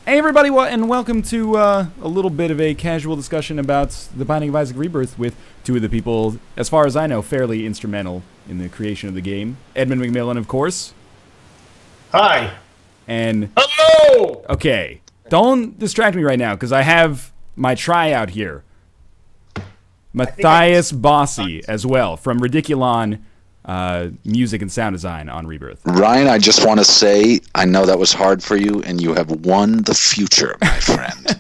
Hey everybody, and welcome to a little bit of a casual discussion about The Binding of Isaac Rebirth with two of the people, as far as I know, fairly instrumental in the creation of the game. Edmund McMillan, of course. Hi. And... Hello! Okay, don't distract me right now, because I have my tryout here. Matthias Bossi, as well, from Ridiculon music and sound design on Rebirth. Ryan, I just want to say, I know that was hard for you, and you have won the future, my friend.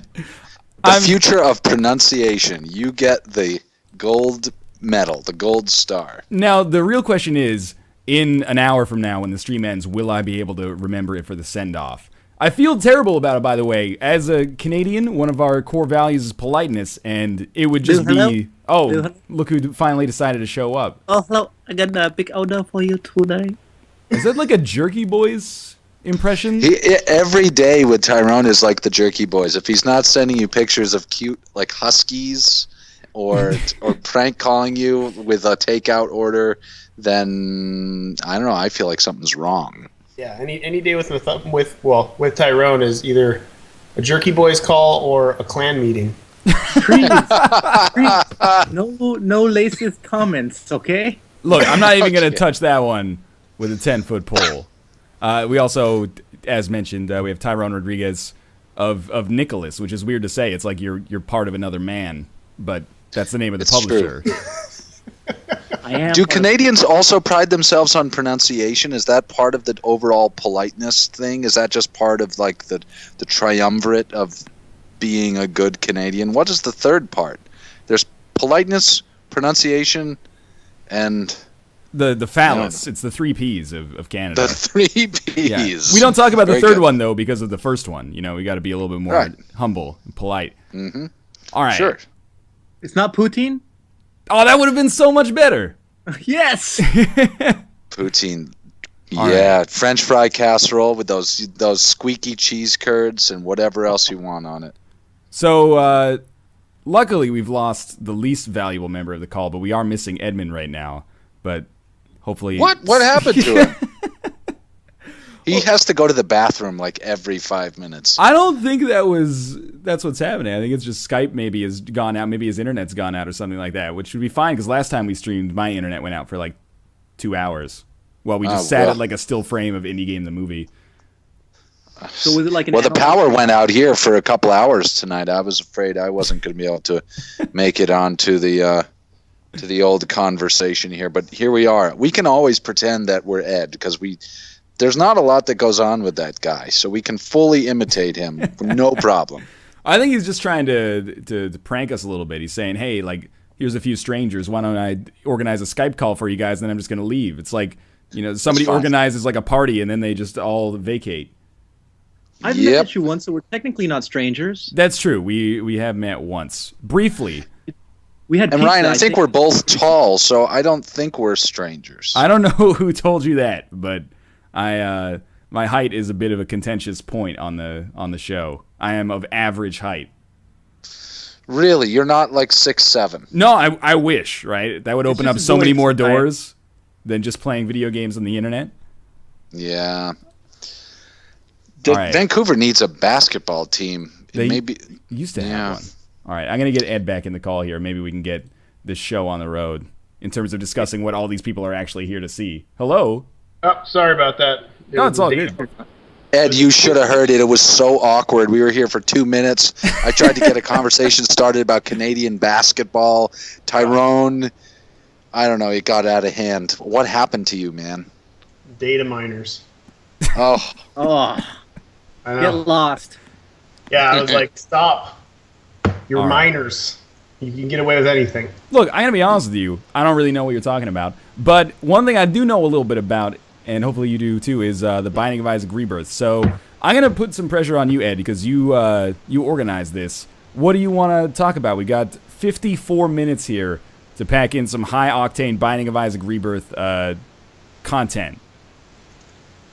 The future of pronunciation. You get the gold medal, the gold star. Now, the real question is, in an hour from now, when the stream ends, will I be able to remember it for the send-off? I feel terrible about it, by the way. As a Canadian, one of our core values is politeness, and it would just be... Oh, look who finally decided to show up. Oh, hello. I got a big order for you today. Is that like a Jerky Boys impression? Every day with Tyrone is like the Jerky Boys. If he's not sending you pictures of cute, like, huskies or prank calling you with a takeout order, then, I don't know, I feel like something's wrong. Yeah, any day with Tyrone is either a Jerky Boys call or a clan meeting. Please. No racist comments, okay? Look, I'm not even going to touch that one with a 10-foot pole. We also, as mentioned, we have Tyrone Rodriguez of Nicholas, which is weird to say. It's like you're part of another man, but that's the name of the publisher. Do Canadians also pride themselves on pronunciation? Is that part of the overall politeness thing? Is that just part of like the triumvirate of being a good Canadian? What is the third part? There's politeness, pronunciation, and the phallus. It's the 3 Ps of Canada. The 3 Ps. Yeah. We don't talk about the third one though because of the first one. You know, we got to be a little bit more humble and polite. Mm-hmm. All right. Sure. It's not poutine? Oh, that would have been so much better. Yes. Poutine. All yeah, right. French fry casserole with those squeaky cheese curds and whatever else you want on it. So, luckily we've lost the least valuable member of the call, but we are missing Edmund right now. But hopefully... What happened to him? He has to go to the bathroom like every 5 minutes. I don't think that's what's happening. I think it's just Skype maybe has gone out. Maybe his internet's gone out or something like that, which would be fine because last time we streamed, my internet went out for like 2 hours. Well, we just sat at like a still frame of Indie Game the Movie. So was it like the power went out here for a couple hours tonight. I was afraid I wasn't going to be able to make it on to the old conversation here, but here we are. We can always pretend that we're Ed because there's not a lot that goes on with that guy, so we can fully imitate him, no problem. I think he's just trying to prank us a little bit. He's saying, hey, like, here's a few strangers. Why don't I organize a Skype call for you guys, and then I'm just going to leave. It's like, you know, somebody organizes like a party, and then they just all vacate. I've met you once, so we're technically not strangers. That's true. We have met once. Briefly. We had and Ryan, I think we're both tall, so I don't think we're strangers. I don't know who told you that, but... my height is a bit of a contentious point on the show. I am of average height. Really? You're not like 6'7"? No, I wish, right? That would open up so many more doors than just playing video games on the internet. Yeah. Right. Vancouver needs a basketball team. They used to have one. All right, I'm going to get Ed back in the call here. Maybe we can get this show on the road in terms of discussing what all these people are actually here to see. Hello? Oh, sorry about that. No, it's all good. Ed, you should have heard it. It was so awkward. We were here for 2 minutes. I tried to get a conversation started about Canadian basketball. Tyrone, I don't know, it got out of hand. What happened to you, man? Data miners. Oh. I know. Get lost. Yeah, I was like, stop. You're miners. You can get away with anything. Look, I'm going to be honest with you. I don't really know what you're talking about. But one thing I do know a little bit about, and hopefully you do too, is the Binding of Isaac Rebirth. So I'm going to put some pressure on you, Ed, because you organized this. What do you want to talk about? We got 54 minutes here to pack in some high-octane Binding of Isaac Rebirth content.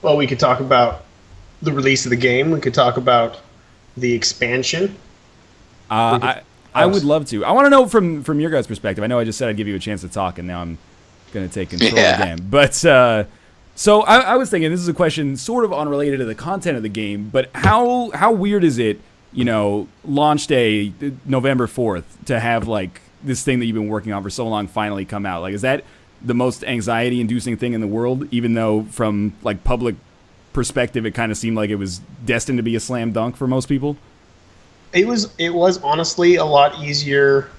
Well, we could talk about the release of the game. We could talk about the expansion. I would love to. I want to know from your guys' perspective. I know I just said I'd give you a chance to talk, and now I'm going to take control again. But So I was thinking, this is a question sort of unrelated to the content of the game, but how weird is it, launch day, November 4th, to have like this thing that you've been working on for so long finally come out? Like, is that the most anxiety-inducing thing in the world, even though from like public perspective it kind of seemed like it was destined to be a slam dunk for most people? It was honestly a lot easier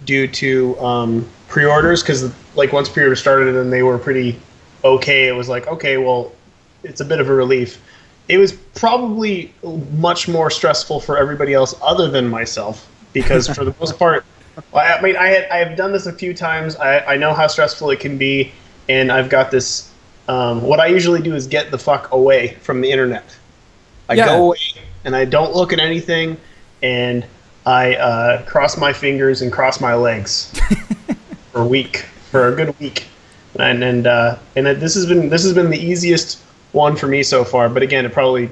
due to pre-orders, because like once pre-orders started and they were pretty okay, it was like, okay, well, it's a bit of a relief. It was probably much more stressful for everybody else other than myself, because for the most part, I mean, I have done this a few times. I know how stressful it can be, and I've got this. What I usually do is get the fuck away from the internet. I go away and I don't look at anything, and I cross my fingers and cross my legs for a good week. And this has been the easiest one for me so far. But again, it probably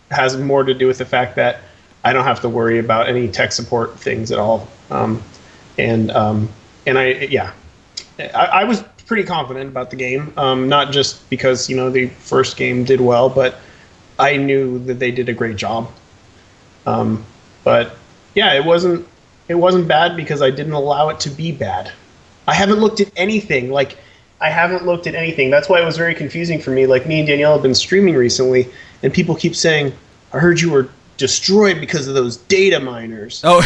has more to do with the fact that I don't have to worry about any tech support things at all. I was pretty confident about the game, not just because the first game did well, but I knew that they did a great job. But yeah, it wasn't bad because I didn't allow it to be bad. I haven't looked at anything. That's why it was very confusing for me. Like, me and Danielle have been streaming recently, and people keep saying, I heard you were destroyed because of those data miners. Oh.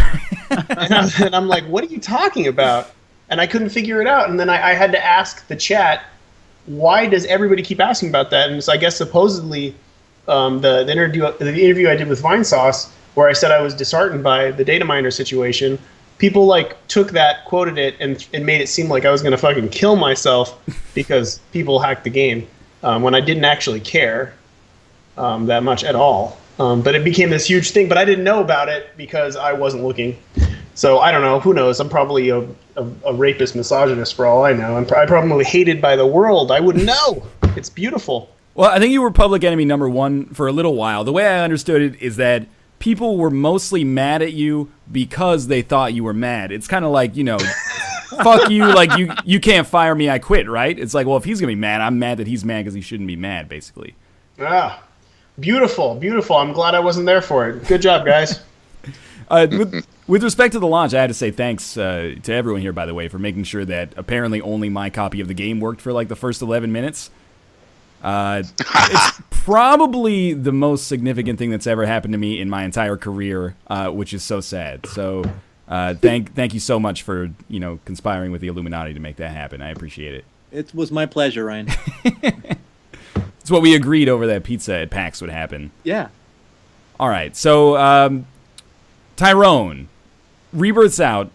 and I'm like, what are you talking about? And I couldn't figure it out. And then I had to ask the chat, why does everybody keep asking about that? And so I guess supposedly the interview I did with Vinesauce, where I said I was disheartened by the data miner situation, people took that, quoted it, and made it seem like I was going to fucking kill myself because people hacked the game, when I didn't actually care that much at all. But it became this huge thing, but I didn't know about it because I wasn't looking. So I don't know. Who knows? I'm probably a rapist misogynist for all I know. I'm probably hated by the world. I wouldn't know. It's beautiful. Well, I think you were public enemy number one for a little while. The way I understood it is that people were mostly mad at you because they thought you were mad. It's kind of like, fuck you, like you can't fire me, I quit, right? It's like, well, if he's going to be mad, I'm mad that he's mad because he shouldn't be mad, basically. Ah, beautiful, beautiful. I'm glad I wasn't there for it. Good job, guys. With respect to the launch, I had to say thanks to everyone here, by the way, for making sure that apparently only my copy of the game worked for like the first 11 minutes. It's probably the most significant thing that's ever happened to me in my entire career, which is so sad. So thank you so much for conspiring with the Illuminati to make that happen. I appreciate it. It was my pleasure, Ryan. It's what we agreed over that pizza at PAX would happen. Yeah. All right. So Tyrone, Rebirth's out.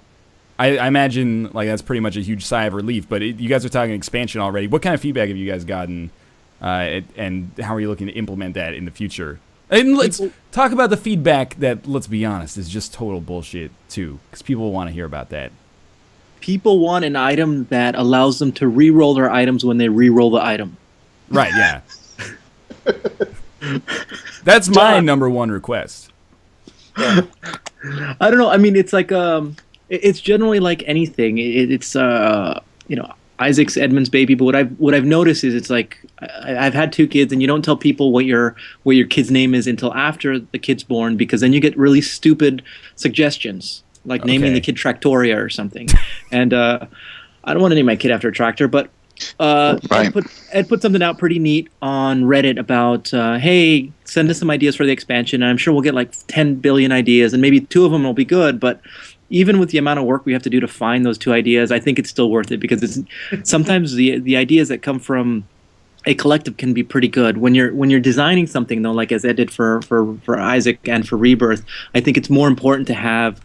I imagine like that's pretty much a huge sigh of relief. But you guys are talking expansion already. What kind of feedback have you guys gotten? And how are you looking to implement that in the future? And let's talk about the feedback that, let's be honest, is just total bullshit, too. Because people want to hear about that. People want an item that allows them to re-roll their items when they re-roll the item. Right, yeah. That's my number one request. Yeah. I don't know. I mean, it's like it's generally like anything. It's Isaac's Edmund's baby, but what I've noticed is it's like I've had two kids, and you don't tell people what your kid's name is until after the kid's born, because then you get really stupid suggestions, like naming the kid Tractoria or something. And I don't want to name my kid after a tractor, but Ed put something out pretty neat on Reddit about, hey, send us some ideas for the expansion, and I'm sure we'll get like 10 billion ideas, and maybe 2 of them will be good, but even with the amount of work we have to do to find those 2 ideas, I think it's still worth it, because it's sometimes the ideas that come from a collective can be pretty good. When you're designing something, though, like as Ed did for Isaac and for Rebirth, I think it's more important to have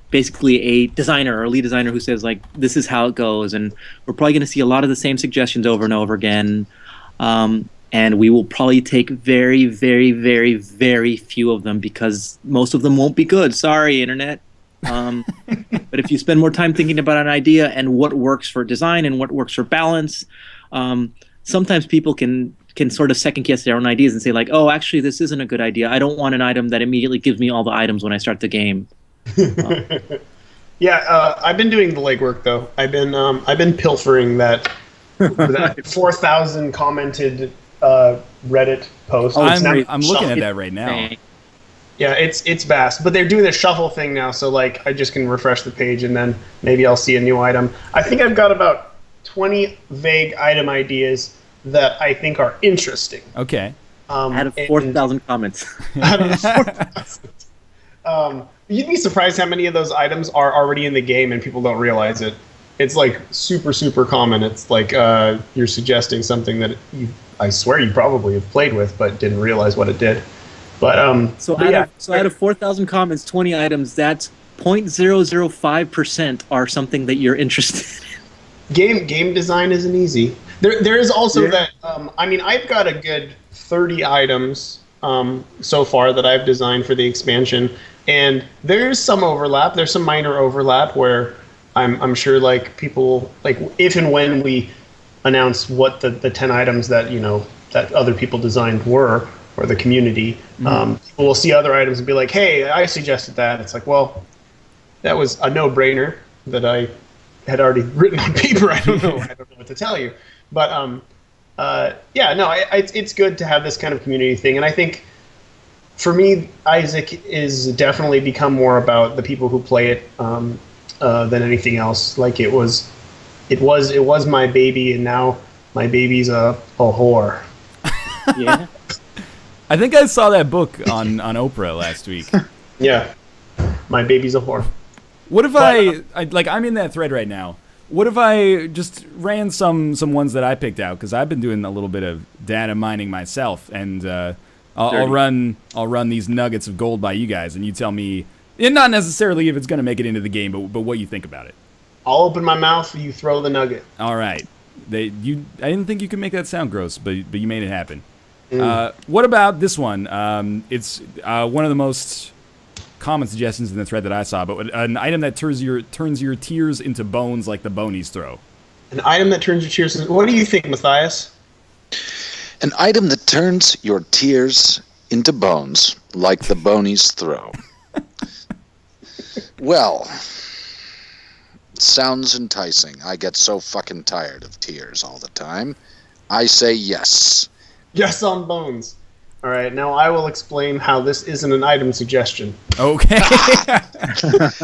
basically a designer or a lead designer who says, like, this is how it goes, and we're probably going to see a lot of the same suggestions over and over again, and we will probably take very, very, very, very few of them, because most of them won't be good. Sorry, Internet. But if you spend more time thinking about an idea and what works for design and what works for balance, sometimes people can sort of second guess their own ideas and say, like, oh, actually, this isn't a good idea. I don't want an item that immediately gives me all the items when I start the game. Yeah, I've been doing the legwork, though. I've been pilfering that that 4,000 commented Reddit post. I'm looking at that right now. Yeah, it's vast, but they're doing the shuffle thing now, so like I just can refresh the page and then maybe I'll see a new item. I think I've got about 20 vague item ideas that I think are interesting. Okay. Out of 4,000 comments. Out of 4,000. You'd be surprised how many of those items are already in the game and people don't realize it. It's like super, super common. It's like you're suggesting something that I swear you probably have played with but didn't realize what it did. But out of 4,000 comments, 20 items, that's 0.005% are something that you're interested in. Game design isn't easy. There is also that. I've got a good 30 items so far that I've designed for the expansion, and there's some overlap. There's some minor overlap where I'm sure like people like if and when we announce what the 10 items that that other people designed were, or the community, people will see other items and be like, hey, I suggested that. It's like, well, that was a no-brainer that I had already written on paper. I don't know what to tell you. But it's good to have this kind of community thing. And I think for me, Isaac is definitely become more about the people who play it than anything else. Like it was my baby, and now my baby's a whore. Yeah. I think I saw that book on Oprah last week. Yeah. My baby's a whore. What if I'm in that thread right now. What if I just ran some ones that I picked out, because I've been doing a little bit of data mining myself, and I'll run these nuggets of gold by you guys, and you tell me, and not necessarily if it's going to make it into the game, but what you think about it. I'll open my mouth, you throw the nugget. All right. I didn't think you could make that sound gross, but you made it happen. What about this one? It's one of the most common suggestions in the thread that I saw, but an item that turns your tears into bones like the bonies throw. An item that turns your tears. What do you think, Matthias? An item that turns your tears into bones like the bonies throw. Well, sounds enticing. I get so fucking tired of tears all the time. I say yes. Yes on bones. All right, now I will explain how this isn't an item suggestion. Okay.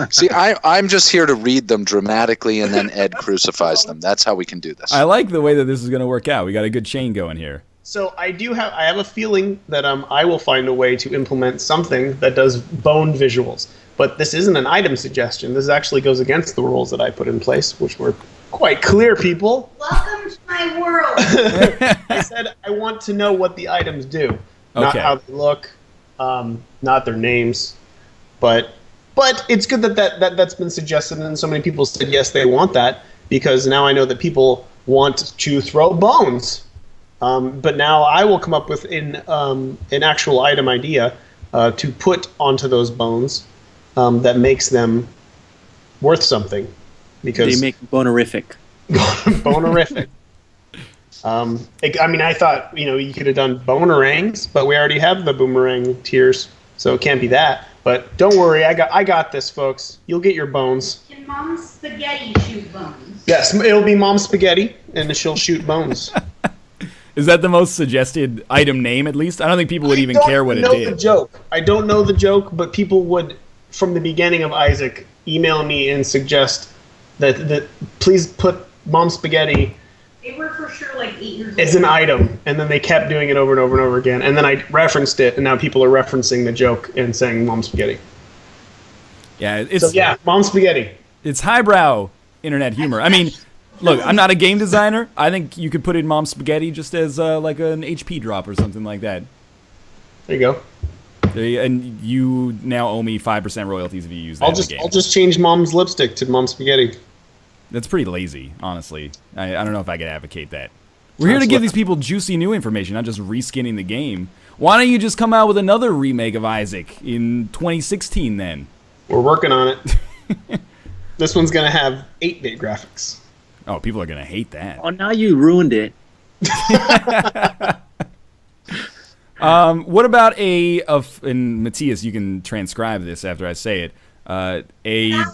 See, I'm just here to read them dramatically, and then Ed crucifies them. That's how we can do this. I like the way that this is going to work out. We got a good chain going here. So I have a feeling that I will find a way to implement something that does bone visuals. But this isn't an item suggestion. This actually goes against the rules that I put in place, which were quite clear, people. Welcome to my world. I said I want to know what the items do. Not how they look, not their names. But it's good that's been suggested, and so many people said yes, they want that, because now I know that people want to throw bones. But now I will come up with an actual item idea to put onto those bones that makes them worth something. Because they make bonerific. Bonerific. I thought you could have done boomerangs, but we already have the boomerang tears, so it can't be that. But don't worry, I got this, folks. You'll get your bones. Can Mom Spaghetti shoot bones? Yes, it'll be Mom Spaghetti, and she'll shoot bones. Is that the most suggested item name, at least? I don't think people would even care what it did. I don't know the joke, but people would, from the beginning of Isaac, email me and suggest that please put Mom Spaghetti. They were for sure like 8 years old. As an item, and then they kept doing it over and over and over again, and then I referenced it, and now people are referencing the joke and saying Mom Spaghetti. Yeah, Mom Spaghetti. It's highbrow internet humor. I mean, look, I'm not a game designer. I think you could put in Mom Spaghetti just as like an HP drop or something like that. There you go. And you now owe me 5% royalties if you use that in the game. I'll just change Mom's lipstick to Mom Spaghetti. That's pretty lazy, honestly. I don't know if I could advocate that. We're here to give these people juicy new information, not just reskinning the game. Why don't you just come out with another remake of Isaac in 2016 then? We're working on it. This one's going to have 8-bit graphics. Oh, people are going to hate that. Oh, now you ruined it. What about and Matthias, you can transcribe this after I say it, a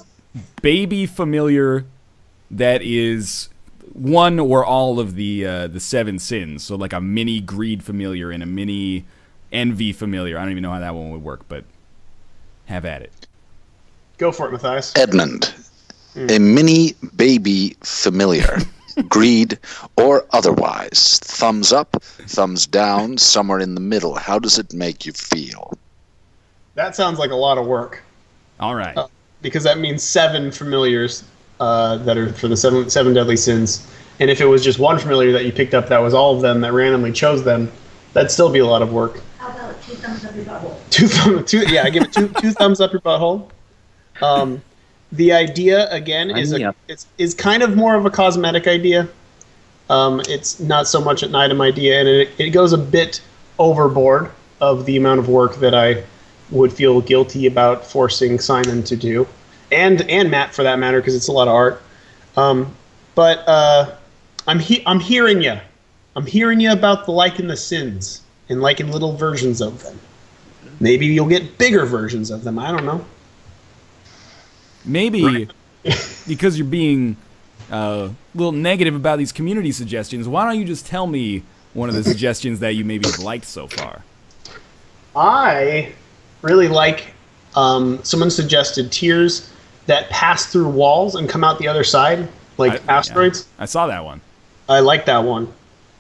baby familiar that is one or all of the 7 sins. So like a mini greed familiar and a mini envy familiar. I don't even know how that one would work, but have at it. Go for it, Matthias. Edmund, a mini baby familiar, greed or otherwise. Thumbs up, thumbs down, somewhere in the middle. How does it make you feel? That sounds like a lot of work. All right. Because that means 7 familiars that are for the seven deadly sins. And if it was just one familiar that you picked up that was all of them that randomly chose them, that'd still be a lot of work. How about 2 thumbs up your butthole? I give it two thumbs up your butthole. The idea again is kind of more of a cosmetic idea. It's not so much an item idea, and it goes a bit overboard of the amount of work that I would feel guilty about forcing Simon to do, and Matt for that matter, because it's a lot of art. But I'm hearing you. I'm hearing you about the liking the sins and liking little versions of them. Maybe you'll get bigger versions of them. I don't know. Maybe because you're being a little negative about these community suggestions, why don't you just tell me one of the suggestions that you maybe have liked so far? I really like someone suggested tiers that pass through walls and come out the other side, like asteroids. Yeah, I saw that one. I like that one.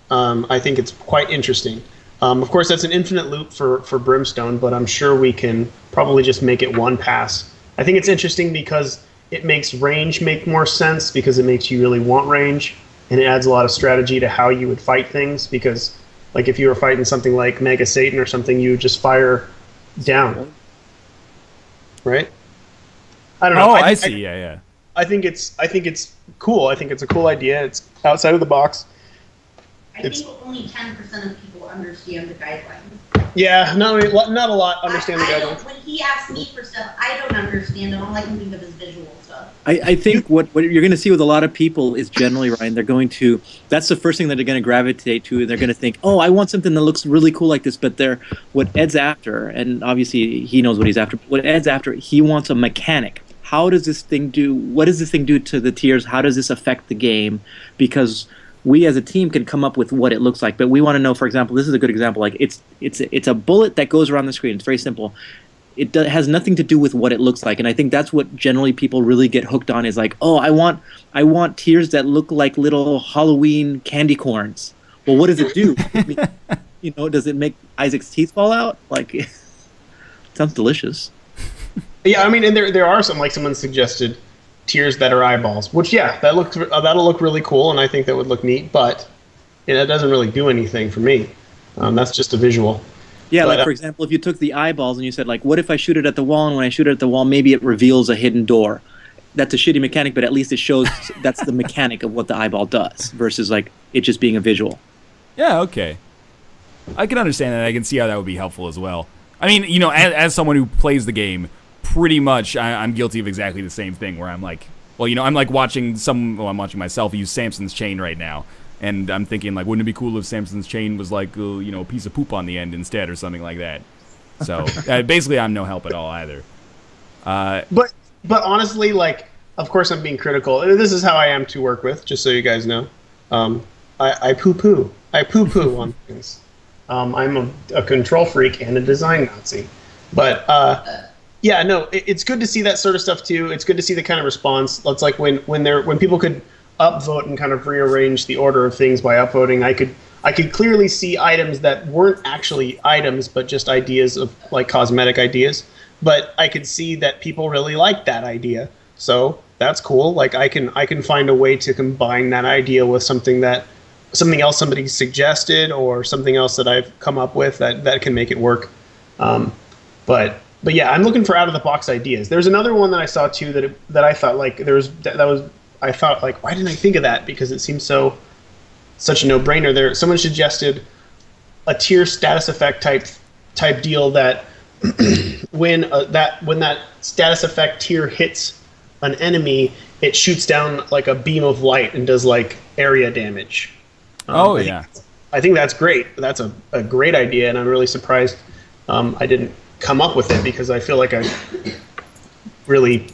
I think it's quite interesting. Of course, that's an infinite loop for Brimstone, but I'm sure we can probably just make it one pass. I think it's interesting because it makes range make more sense because it makes you really want range, and it adds a lot of strategy to how you would fight things because, like, if you were fighting something like Mega Satan or something, you would just fire down. Right? I don't know. I see. Yeah. I think it's cool. I think it's a cool idea. It's outside of the box. I think only 10% of people understand the guidelines. Yeah, not a lot understand the I guidelines. when he asks me for stuff, I don't understand, and all I can think of is visual stuff. I think what you're going to see with a lot of people is generally, Ryan, they're going to, that's the first thing that they're going to gravitate to. They're going to think, oh, I want something that looks really cool like this, but what Ed's after, and obviously he knows what he's after, what Ed's after, he wants a mechanic. How does this thing do, what does this thing do to the tiers? How does this affect the game? Because we as a team can come up with what it looks like, but we want to know, for example, this is a good example, like it's a bullet that goes around the screen. It's very simple. It has nothing to do with what it looks like, and I think that's what generally people really get hooked on is like, oh, I want tiers that look like little Halloween candy corns. Well, what does it do? Does it make Isaac's teeth fall out? Like, it sounds delicious. Yeah, I mean, and there are some, like someone suggested, tiers that are eyeballs, which that'll look really cool, and I think that would look neat. But it doesn't really do anything for me. That's just a visual. Yeah, but, like for example, if you took the eyeballs and you said, like, what if I shoot it at the wall, and when I shoot it at the wall, maybe it reveals a hidden door. That's a shitty mechanic, but at least it shows that's the mechanic of what the eyeball does versus like it just being a visual. Yeah, okay. I can understand that. I can see how that would be helpful as well. I mean, as someone who plays the game, pretty much I'm guilty of exactly the same thing where I'm like, I'm like watching I'm watching myself use Samson's chain right now. And I'm thinking, like, wouldn't it be cool if Samson's chain was like, a piece of poop on the end instead or something like that? So basically, I'm no help at all either. But honestly, like, of course I'm being critical. This is how I am to work with, just so you guys know. I poo-poo. I poo-poo on things. I'm a control freak and a design Nazi. But, yeah, no, it's good to see that sort of stuff, too. It's good to see the kind of response. It's like when people could upvote and kind of rearrange the order of things by upvoting, I could clearly see items that weren't actually items, but just ideas of, like, cosmetic ideas. But I could see that people really liked that idea. So that's cool. Like, I can find a way to combine that idea with something else somebody suggested or something else that I've come up with that can make it work. But yeah, I'm looking for out of the box ideas. There's another one that I saw too that I thought like I thought like, why didn't I think of that? Because it seems such a no-brainer. There, someone suggested a tier status effect type deal that when that status effect tier hits an enemy, it shoots down like a beam of light and does like area damage. I think that's great. That's a great idea, and I'm really surprised I didn't come up with it because I feel like I really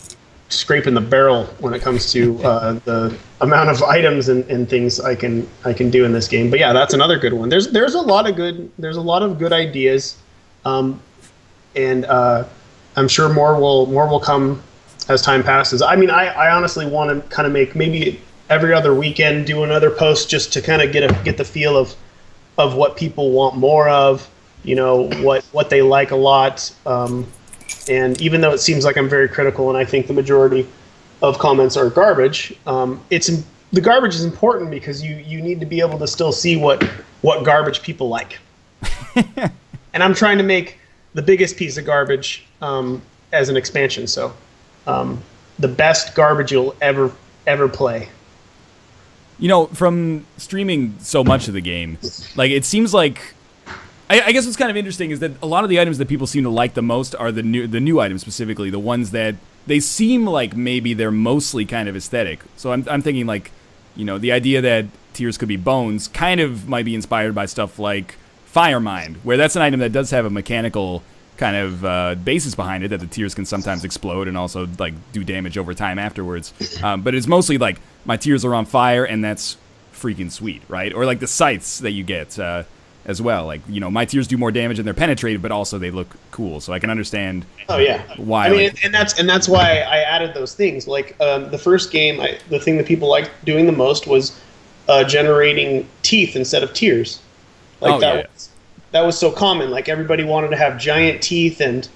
scraping the barrel when it comes to the amount of items and things I can do in this game. But yeah, that's another good one. There's a lot of good ideas, and I'm sure more will come as time passes. I mean, I honestly want to kind of make maybe every other weekend do another post just to kind of get the feel of what people want more of, what they like a lot. And even though it seems like I'm very critical, and I think the majority of comments are garbage, the garbage is important because you need to be able to still see what garbage people like. And I'm trying to make the biggest piece of garbage as an expansion. So the best garbage you'll ever play. From streaming so much of the game, like it seems like. I guess what's kind of interesting is that a lot of the items that people seem to like the most are the new items, specifically the ones that they seem like maybe they're mostly kind of aesthetic. So I'm thinking like, the idea that tears could be bones kind of might be inspired by stuff like Firemind, where that's an item that does have a mechanical kind of basis behind it, that the tears can sometimes explode and also like do damage over time afterwards. But it's mostly like my tears are on fire and that's freaking sweet, right? Or like the scythes that you get. As well, like my tears do more damage and they're penetrated, but also they look cool, so I can understand. Oh yeah, why? I mean, and that's why I added those things. Like the first game, the thing that people liked doing the most was generating teeth instead of tears. Like that was so common. Like everybody wanted to have giant teeth and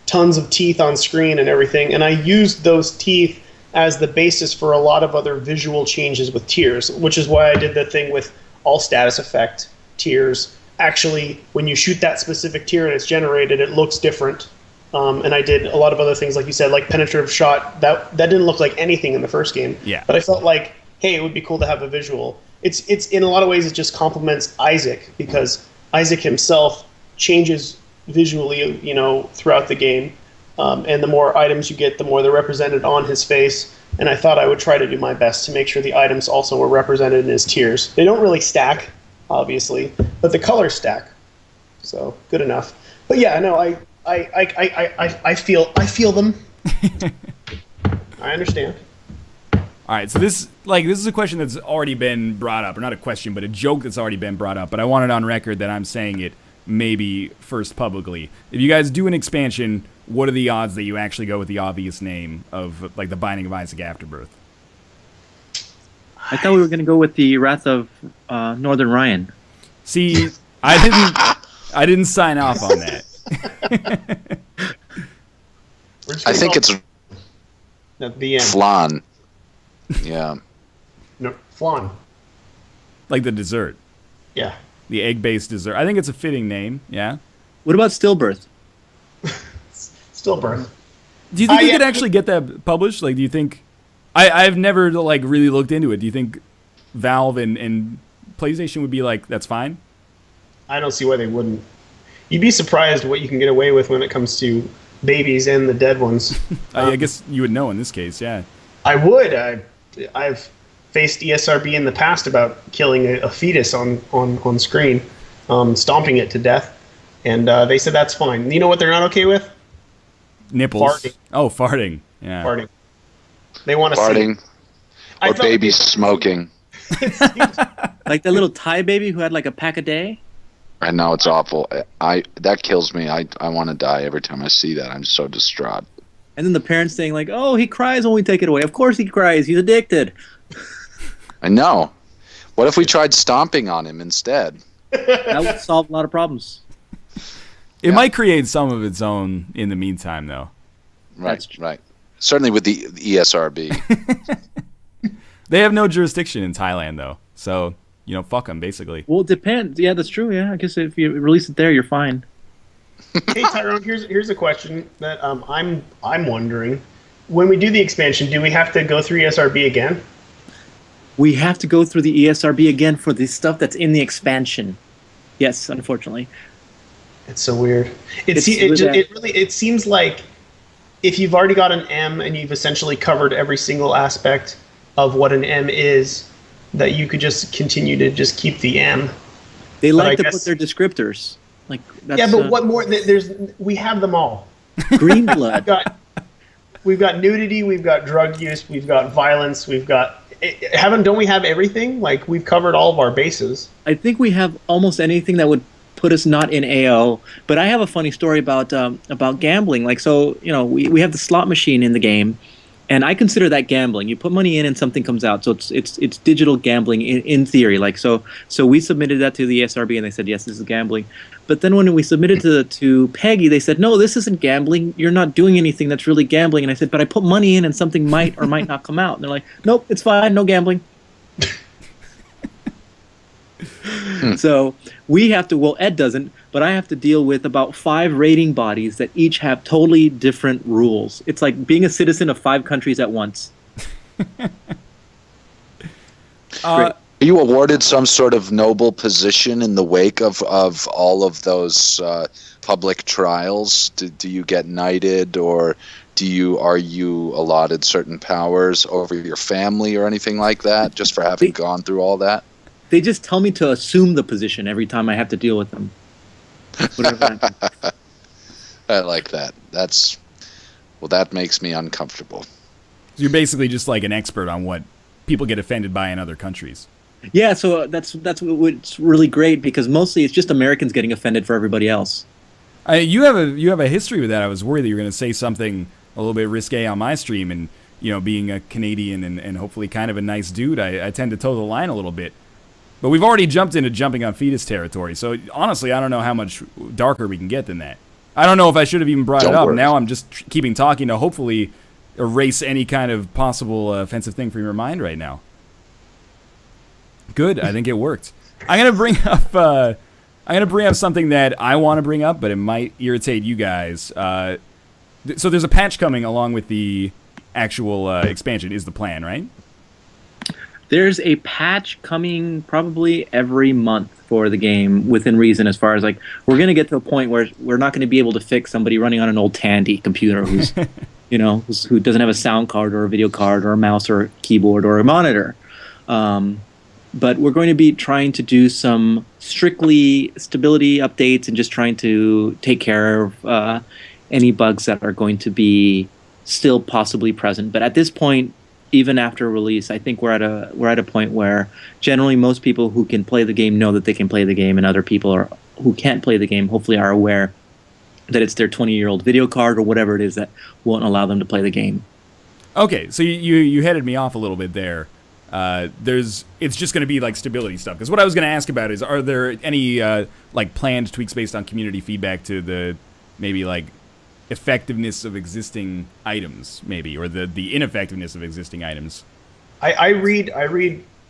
tons of teeth on screen and everything, and I used those teeth as the basis for a lot of other visual changes with tears, which is why I did the thing with all status effect tears. Actually, when you shoot that specific tier and it's generated, it looks different. And I did a lot of other things, like you said, like penetrative shot. That didn't look like anything in the first game. Yeah. But I felt like, hey, it would be cool to have a visual. It's in a lot of ways it just complements Isaac, because Isaac himself changes visually, throughout the game. And the more items you get, the more they're represented on his face. And I thought I would try to do my best to make sure the items also were represented in his tiers. They don't really stack, obviously, but the colors stack, so good enough. But yeah, no, I feel them. I understand. All right, so this is a question that's already been brought up, or not a question, but a joke that's already been brought up. But I want it on record that I'm saying it maybe first publicly. If you guys do an expansion, what are the odds that you actually go with the obvious name of like the Binding of Isaac Afterbirth? I thought we were going to go with the Wrath of Northern Ryan. See, I didn't sign off on that. I think it's at the end. flan. Yeah. No, flan. Like the dessert. Yeah. The egg-based dessert. I think it's a fitting name, yeah? What about Stillbirth? Stillbirth. Do you think you could actually get that published? Like, do you think... I've never like really looked into it. Do you think Valve and PlayStation would be like, that's fine? I don't see why they wouldn't. You'd be surprised what you can get away with when it comes to babies and the dead ones. I guess you would know in this case, yeah. I would. I've faced ESRB in the past about killing a fetus on screen, stomping it to death, and they said that's fine. You know what they're not okay with? Nipples. Farting. Oh, farting. Yeah. Farting. They want to farting, see. or babies smoking. Like the little Thai baby who had like a pack a day? I know, it's awful. That kills me. I want to die every time I see that. I'm so distraught. And then the parents saying like, oh, he cries when we take it away. Of course he cries. He's addicted. I know. What if we tried stomping on him instead? That would solve a lot of problems. It might create some of its own in the meantime, though. Right, right. Certainly with the ESRB. They have no jurisdiction in Thailand, though. So, fuck them, basically. Well, it depends. Yeah, that's true. Yeah, I guess if you release it there, you're fine. Hey, Tyrone, here's a question that I'm wondering. When we do the expansion, do we have to go through ESRB again? We have to go through the ESRB again for the stuff that's in the expansion. Yes, unfortunately. It's so weird. It seems like if you've already got an M and you've essentially covered every single aspect of what an M is, that you could just continue to just keep the M. They like to put their descriptors. Like that's, yeah, but what more? We have them all. Green blood. nudity, we've got drug use, we've got violence, we've got don't we have everything? Like, we've covered all of our bases. I think we have almost anything that would put us not in AO. But I have a funny story about gambling. Like, so, you know, we have the slot machine in the game, and I consider that gambling. You put money in and something comes out. So it's digital gambling in theory. Like, so we submitted that to the SRB and they said, yes, this is gambling. But then when we submitted to Peggy, they said, no, this isn't gambling. You're not doing anything that's really gambling. And I said, but I put money in and something might or might not come out. And they're like, nope, it's fine. No gambling. So we have to, well, Ed doesn't, but I have to deal with about 5 rating bodies that each have totally different rules. It's like being a citizen of 5 countries at once. Are you awarded some sort of noble position in the wake of all of those public trials? Do you get knighted, or are you allotted certain powers over your family or anything like that, just for having gone through all that? They just tell me to assume the position every time I have to deal with them. I like that. That makes me uncomfortable. So you're basically just like an expert on what people get offended by in other countries. Yeah, so that's what's really great, because mostly it's just Americans getting offended for everybody else. You have a history with that. I was worried that you were going to say something a little bit risque on my stream, and being a Canadian and hopefully kind of a nice dude, I tend to toe the line a little bit. But we've already jumped into jumping on fetus territory, so honestly, I don't know how much darker we can get than that. I don't know if I should have even brought it up. Now I'm just keeping talking to hopefully erase any kind of possible offensive thing from your mind right now. Good, I think it worked. I'm gonna bring up something that I want to bring up, but it might irritate you guys. So there's a patch coming along with the actual expansion, is the plan, right? There's a patch coming probably every month for the game within reason, as far as like we're going to get to a point where we're not going to be able to fix somebody running on an old Tandy computer who's who doesn't have a sound card or a video card or a mouse or a keyboard or a monitor. But we're going to be trying to do some strictly stability updates and just trying to take care of any bugs that are going to be still possibly present. But at this point, even after release, I think we're at a point where generally most people who can play the game know that they can play the game, and other people who can't play the game hopefully are aware that it's their 20-year-old video card or whatever it is that won't allow them to play the game. Okay, so you headed me off a little bit there. It's just going to be like stability stuff. Because what I was going to ask about is, are there any like planned tweaks based on community feedback to the maybe like effectiveness of existing items, maybe, or the ineffectiveness of existing items? I read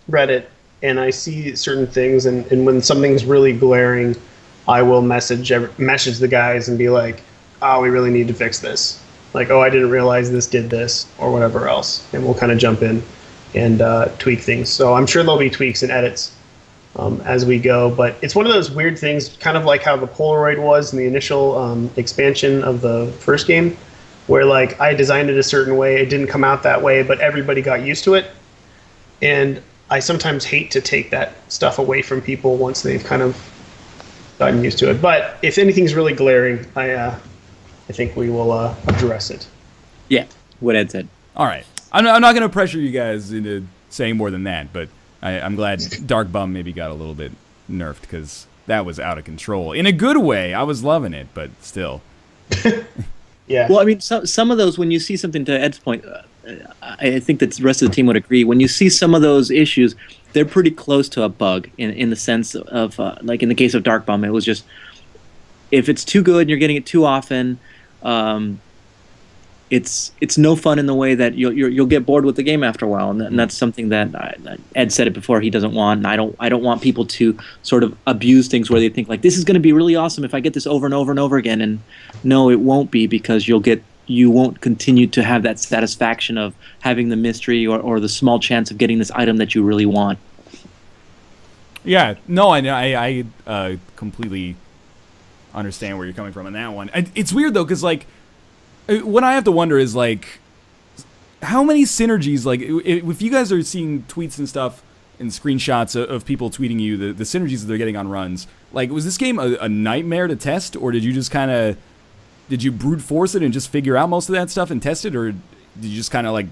Reddit and I see certain things, and when something's really glaring, I will message the guys and be like, oh, we really need to fix this. Like, oh, I didn't realize this did this, or whatever else. And we'll kind of jump in and tweak things. So I'm sure there'll be tweaks and edits as we go. But it's one of those weird things, kind of like how the Polaroid was in the initial expansion of the first game, where like I designed it a certain way, it didn't come out that way, but everybody got used to it. And I sometimes hate to take that stuff away from people once they've kind of gotten used to it. But if anything's really glaring, I think we will address it. Yeah, what Ed said. All right. I'm not going to pressure you guys into saying more than that, but I'm glad Dark Bum maybe got a little bit nerfed, because that was out of control. In a good way. I was loving it, but still. Yeah. Well, I mean, some of those, when you see something, to Ed's point, I think that the rest of the team would agree, when you see some of those issues, they're pretty close to a bug in the sense of, like in the case of Dark Bum, it was just, if it's too good and you're getting it too often, it's no fun in the way that you'll get bored with the game after a while, and that's something that Ed said it before, he doesn't want, and I don't want people to sort of abuse things where they think like, this is going to be really awesome if I get this over and over and over again, and no, it won't be, because you won't continue to have that satisfaction of having the mystery or the small chance of getting this item that you really want. Yeah, no, I completely understand where you're coming from on that one. It's weird though, because like, what I have to wonder is like, how many synergies, like if you guys are seeing tweets and stuff and screenshots of people tweeting you the synergies that they're getting on runs, like was this game a nightmare to test, or did you just kind of did you brute force it and just figure out most of that stuff and test it, or did you just kind of like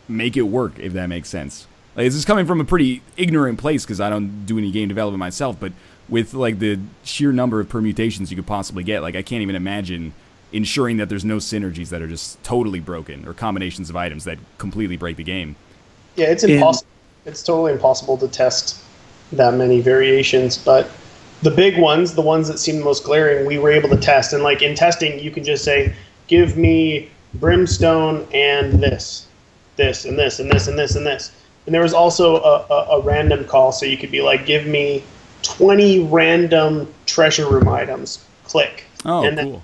make it work, if that makes sense? Like, this is coming from a pretty ignorant place because I don't do any game development myself, but with like the sheer number of permutations you could possibly get, like I can't even imagine ensuring that there's no synergies that are just totally broken or combinations of items that completely break the game. Yeah, it's impossible. It's totally impossible to test that many variations, but the big ones, the ones that seem the most glaring, we were able to test. And like in testing, you can just say, give me brimstone and this, and this, and this, and this, and this. And there was also a random call, so you could be like, give me 20 random treasure room items. Click. Oh, and cool.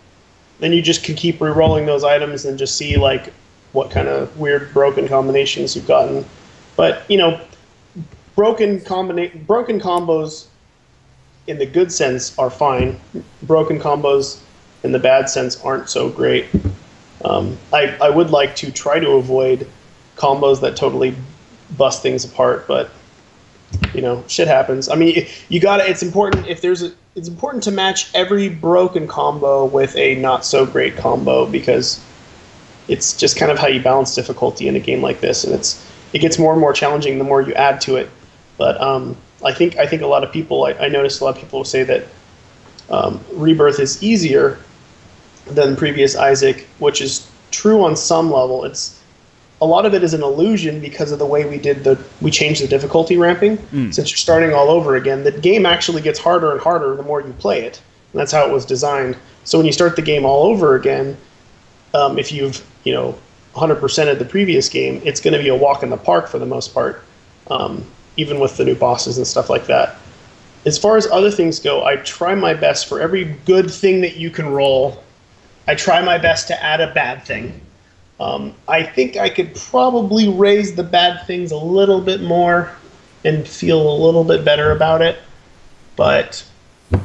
Then you just can keep re-rolling those items and just see like what kind of weird broken combinations you've gotten. But you know, broken combos in the good sense are fine. Broken combos in the bad sense aren't so great. I would like to try to avoid combos that totally bust things apart, but you know, shit happens. I mean, you gotta. It's important it's important to match every broken combo with a not so great combo, because it's just kind of how you balance difficulty in a game like this, and it gets more and more challenging the more you add to it. But I think a lot of people, I noticed a lot of people say that Rebirth is easier than previous Isaac, which is true on some level. A lot of it is an illusion because of the way we changed the difficulty ramping. Since you're starting all over again, the game actually gets harder and harder the more you play it. And that's how it was designed. So when you start the game all over again, if you've 100%ed the previous game, it's going to be a walk in the park for the most part, even with the new bosses and stuff like that. As far as other things go, I try my best for every good thing that you can roll. I try my best to add a bad thing. I think I could probably raise the bad things a little bit more and feel a little bit better about it. But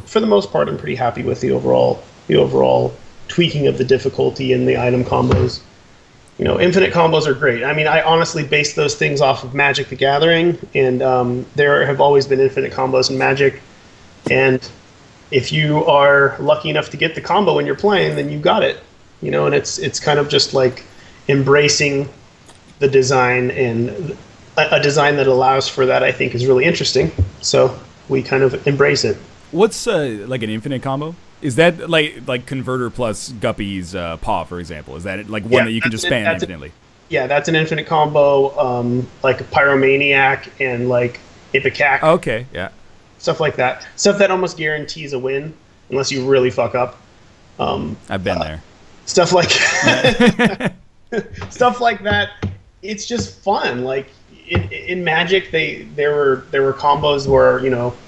for the most part, I'm pretty happy with the overall tweaking of the difficulty and the item combos. Infinite combos are great. I mean, I honestly base those things off of Magic the Gathering, and there have always been infinite combos in Magic. And if you are lucky enough to get the combo when you're playing, then you got it. And it's kind of just like embracing the design, and a design that allows for that, I think, is really interesting. So we kind of embrace it. What's like an infinite combo? Is that like Converter plus Guppy's Paw, for example? Is that like one that you can just spam infinitely? That's an infinite combo, like Pyromaniac and like Ipecac. Okay, yeah. Stuff like that. Stuff that almost guarantees a win, unless you really fuck up. I've been there. Stuff like stuff like that. It's just fun. Like in Magic, there were combos where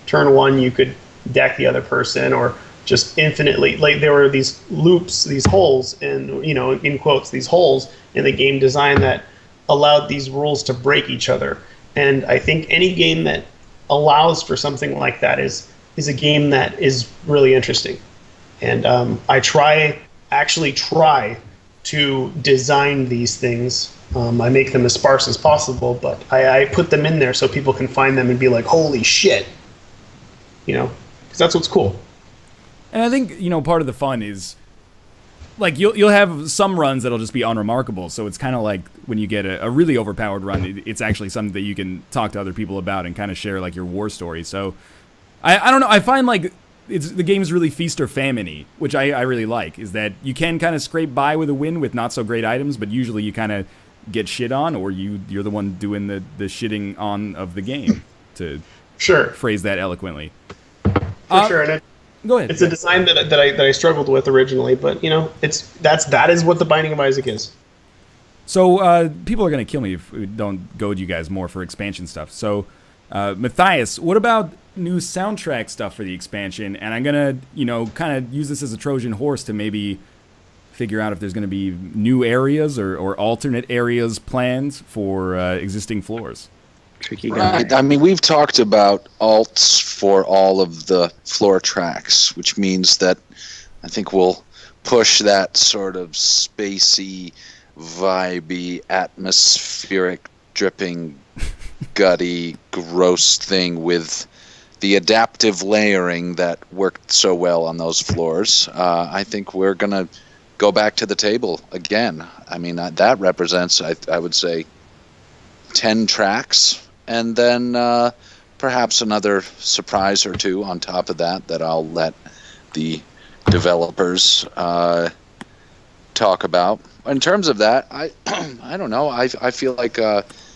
turn one you could deck the other person, or just infinitely, like there were these loops, these holes, and in quotes, these holes in the game design that allowed these rules to break each other. And I think any game that allows for something like that is a game that is really interesting. And I actually try to design these things. I make them as sparse as possible, but I put them in there so people can find them and be like, holy shit, because that's what's cool. And I think, part of the fun is, like, you'll have some runs that'll just be unremarkable, so it's kind of like when you get a really overpowered run, it's actually something that you can talk to other people about and kind of share, like, your war story. So, I don't know, I find, like, the game's really feast or famine-y, which I really like, is that you can kind of scrape by with a win with not-so-great items, but usually you kind of get shit on, or you're the one doing the shitting on of the game, to phrase that eloquently. For sure, and go ahead. It's a design that I struggled with originally, but that is what the Binding of Isaac is. So people are gonna kill me if we don't goad you guys more for expansion stuff. So Matthias, what about new soundtrack stuff for the expansion? And I'm gonna kind of use this as a Trojan horse to maybe figure out if there's gonna be new areas or alternate areas planned for existing floors. Tricky guy. Right. I mean, we've talked about alts for all of the floor tracks, which means that I think we'll push that sort of spacey, vibey, atmospheric, dripping, gutty, gross thing with the adaptive layering that worked so well on those floors. I think we're going to go back to the table again. I mean, that represents, I would say, 10 tracks, and then perhaps another surprise or two on top of that I'll let the developers talk about. In terms of that, I don't know. I feel like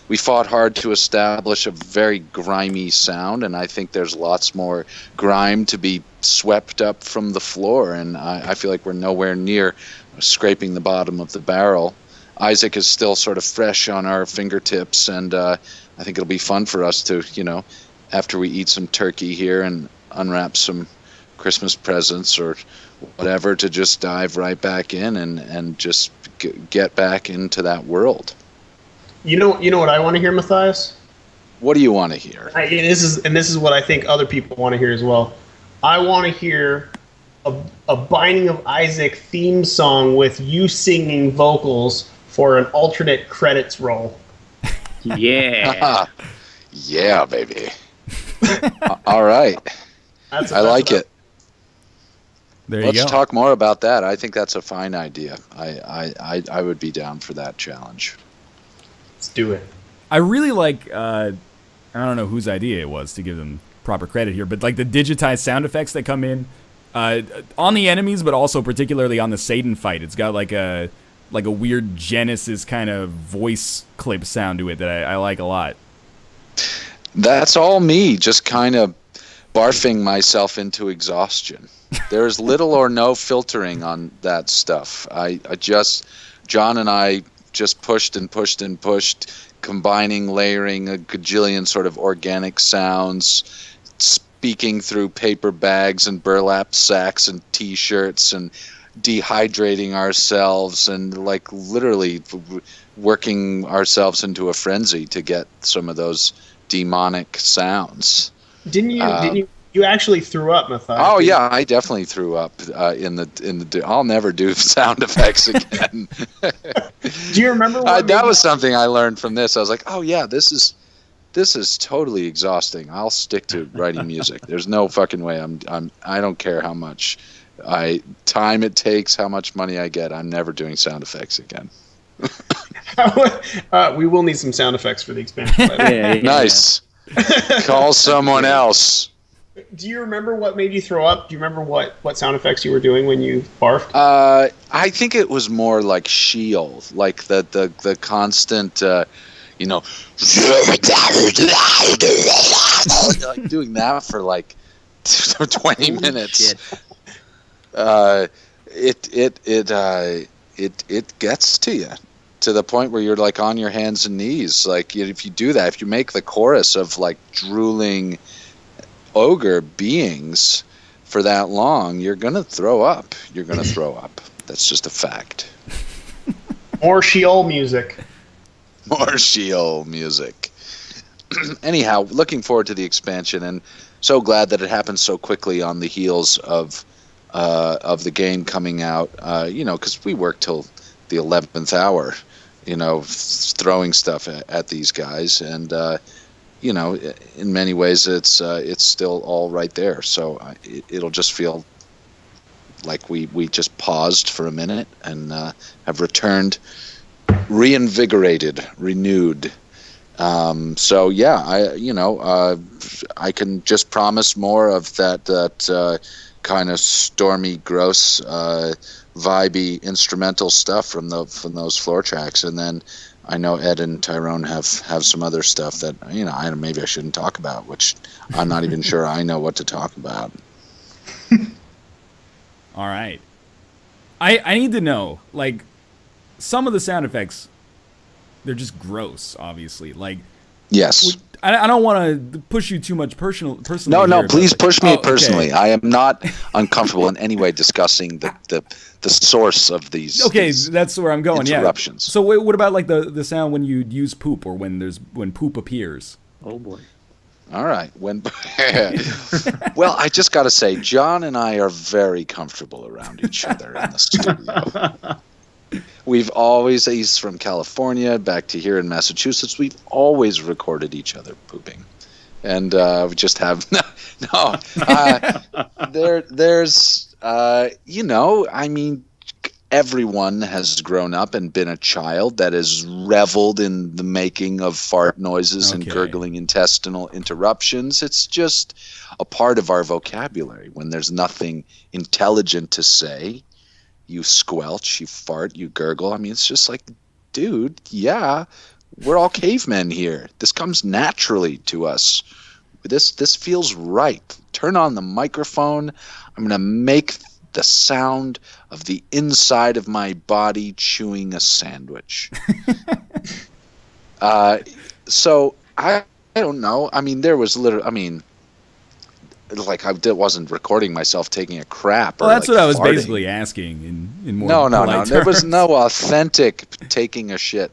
we fought hard to establish a very grimy sound, and I think there's lots more grime to be swept up from the floor, and I feel like we're nowhere near scraping the bottom of the barrel. Isaac is still sort of fresh on our fingertips, and I think it'll be fun for us to, after we eat some turkey here and unwrap some Christmas presents or whatever, to just dive right back in and just get back into that world. You know what I want to hear, Matthias? What do you want to hear? This is what I think other people want to hear as well. I want to hear a Binding of Isaac theme song with you singing vocals for an alternate credits roll. Yeah. Yeah, baby. All right. I like it. There you go. Let's talk more about that. I think that's a fine idea. I would be down for that challenge. Let's do it. I really like, I don't know whose idea it was to give them proper credit here, but like the digitized sound effects that come in on the enemies, but also particularly on the Satan fight. It's got like a weird Genesis kind of voice clip sound to it that I like a lot. That's all me, just kind of barfing myself into exhaustion. There's little or no filtering on that stuff. John and I just pushed and pushed and pushed, combining, layering a gajillion sort of organic sounds, speaking through paper bags and burlap sacks and T-shirts, and dehydrating ourselves, and like literally working ourselves into a frenzy to get some of those demonic sounds. Didn't you actually threw up, Matthias? Oh yeah, I definitely threw up in the. I'll never do sound effects again. Do you remember that was something I learned from this? I was like, oh yeah, this is totally exhausting. I'll stick to writing music. There's no fucking way. I don't care how much time it takes, how much money I get. I'm never doing sound effects again. We will need some sound effects for the expansion. Yeah. Nice. Call someone else. Do you remember what made you throw up? Do you remember what sound effects you were doing when you barfed? I think it was more like Sheol, like the constant, like doing that for like 20 minutes. It gets to you, to the point where you're like on your hands and knees. Like if you do that, if you make the chorus of like drooling ogre beings for that long, you're gonna throw up. That's just a fact. More Sheol music. Anyhow, looking forward to the expansion, and so glad that it happened so quickly on the heels of the game coming out. Because we worked till the 11th hour, throwing stuff at these guys, and in many ways, it's still all right there. So it'll just feel like we just paused for a minute and have returned, reinvigorated, renewed. So yeah, I can just promise more of that kind of stormy, gross, vibey instrumental stuff from those floor tracks, and then I know Ed and Tyrone have some other stuff that maybe I shouldn't talk about, which I'm not even sure I know what to talk about. All right, I need to know, like, some of the sound effects, they're just gross, obviously. Like, yes. I don't want to push you too much personally. No, please push me personally. Okay. I am not uncomfortable in any way discussing the source of these. Okay, that's where I'm going. Interruptions. Yeah. So what about like the sound when you use poop, or when poop appears? Oh boy. All right. Well, I just got to say, John and I are very comfortable around each other in the studio. He's from California, back to here in Massachusetts. We've always recorded each other pooping. And we just have, everyone has grown up and been a child that has reveled in the making of fart noises and gurgling intestinal interruptions. It's just a part of our vocabulary. When there's nothing intelligent to say, you squelch, you fart, you gurgle. I mean, it's just like, dude, yeah, we're all cavemen here. This comes naturally to us. This feels right. Turn on the microphone. I'm going to make the sound of the inside of my body chewing a sandwich. So I don't know. I mean, there was literally, I mean, like I wasn't recording myself taking a crap. Well, that's like what I was farting. basically asking in more No. polite There was terms. no authentic taking a shit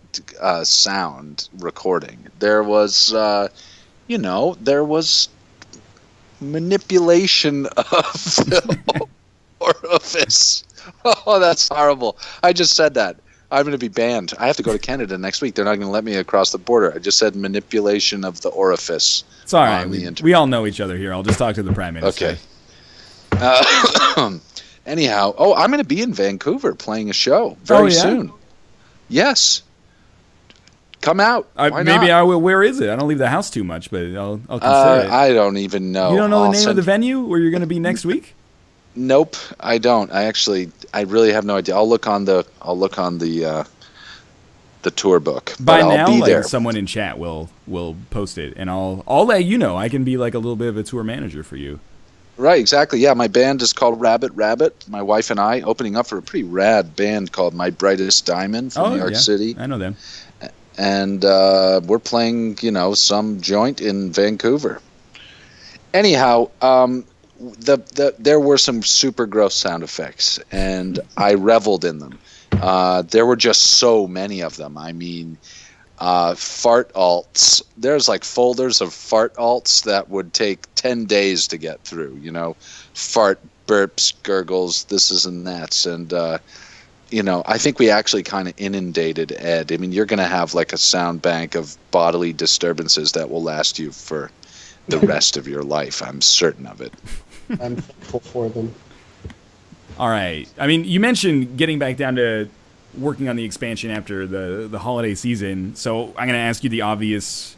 sound recording. There was, there was manipulation of the orifice. Oh, that's horrible. I just said that. I'm going to be banned. I have to go to Canada next week. They're not going to let me across the border. I just said manipulation of the orifice. It's all right. We all know each other here. I'll just talk to the Prime Minister. Okay. Anyhow, I'm going to be in Vancouver playing a show very soon. Yes. Come out. Why maybe not? I will. Where is it? I don't leave the house too much, but I'll consider it. I don't even know. You don't know the name of the venue where you're going to be next week? Nope, I don't. I really have no idea. I'll look on the tour book. By but now, I'll be there. someone in chat will post it, and I'll let you know. I can be like a little bit of a tour manager for you. Right, exactly. Yeah, my band is called Rabbit Rabbit. My wife and I opening up for a pretty rad band called My Brightest Diamond from New York City. I know them. And we're playing, some joint in Vancouver. Anyhow, there were some super gross sound effects, and I reveled in them. There were just so many of them. I mean, fart alts. There's like folders of fart alts that would take 10 days to get through, fart, burps, gurgles, thises and that's. And, I think we actually kind of inundated Ed. I mean, you're going to have like a sound bank of bodily disturbances that will last you for the rest of your life. I'm certain of it. I'm thankful for them. All right. I mean, you mentioned getting back down to working on the expansion after the holiday season. So I'm going to ask you the obvious,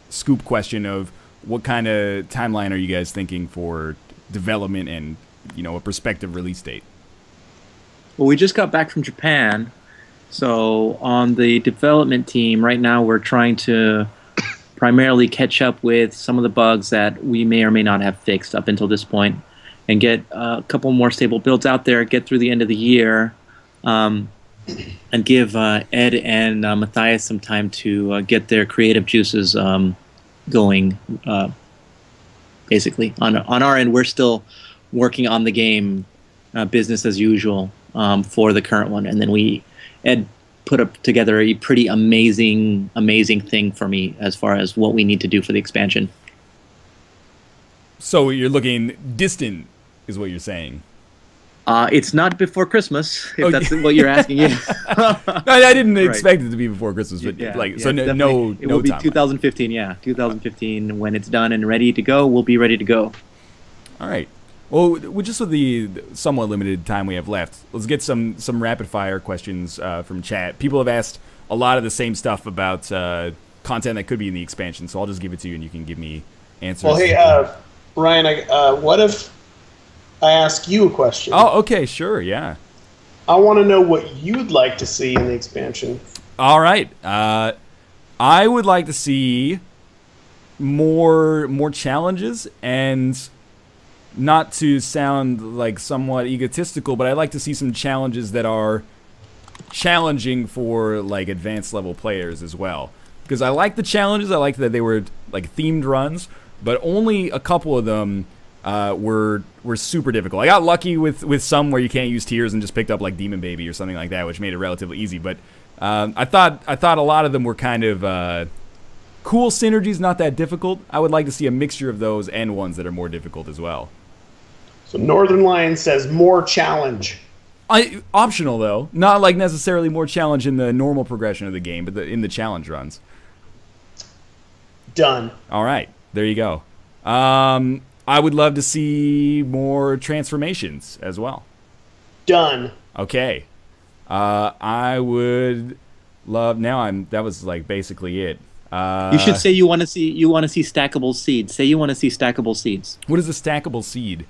scoop question of what kind of timeline are you guys thinking for development and, a prospective release date? Well, we just got back from Japan. So on the development team, right now we're trying to primarily catch up with some of the bugs that we may or may not have fixed up until this point, and get a couple more stable builds out there, get through the end of the year, and give Ed and Matthias some time to get their creative juices going. Basically, on our end, we're still working on the game business as usual for the current one, and then Ed put up together a pretty amazing thing for me as far as what we need to do for the expansion. So you're looking distant, is what you're saying? It's not before Christmas, if that's what you're asking. Yeah. I didn't expect it to be before Christmas, but no it will be timeline. 2015. Yeah, 2015 when it's done and ready to go. We'll be ready to go. All right. Well, just with the somewhat limited time we have left, let's get some rapid fire questions from chat. People have asked a lot of the same stuff about content that could be in the expansion, so I'll just give it to you and you can give me answers. Well, hey, Ryan, what if I ask you a question? Oh, okay, sure, yeah. I want to know what you'd like to see in the expansion. All right. I would like to see more challenges, and not to sound like somewhat egotistical, but I'd like to see some challenges that are challenging for like advanced level players as well. Because I like the challenges, I like that they were like themed runs, but only a couple of them were super difficult. I got lucky with some where you can't use tears and just picked up like Demon Baby or something like that, which made it relatively easy. But I thought a lot of them were kind of cool synergies, not that difficult. I would like to see a mixture of those and ones that are more difficult as well. So Northern Lion says more challenge. Optional though, not like necessarily more challenge in the normal progression of the game, but in the challenge runs. Done. All right, there you go. I would love to see more transformations as well. Done. Okay. I would love. That was like basically it. You should say you want to see stackable seeds. Say you want to see stackable seeds. What is a stackable seed?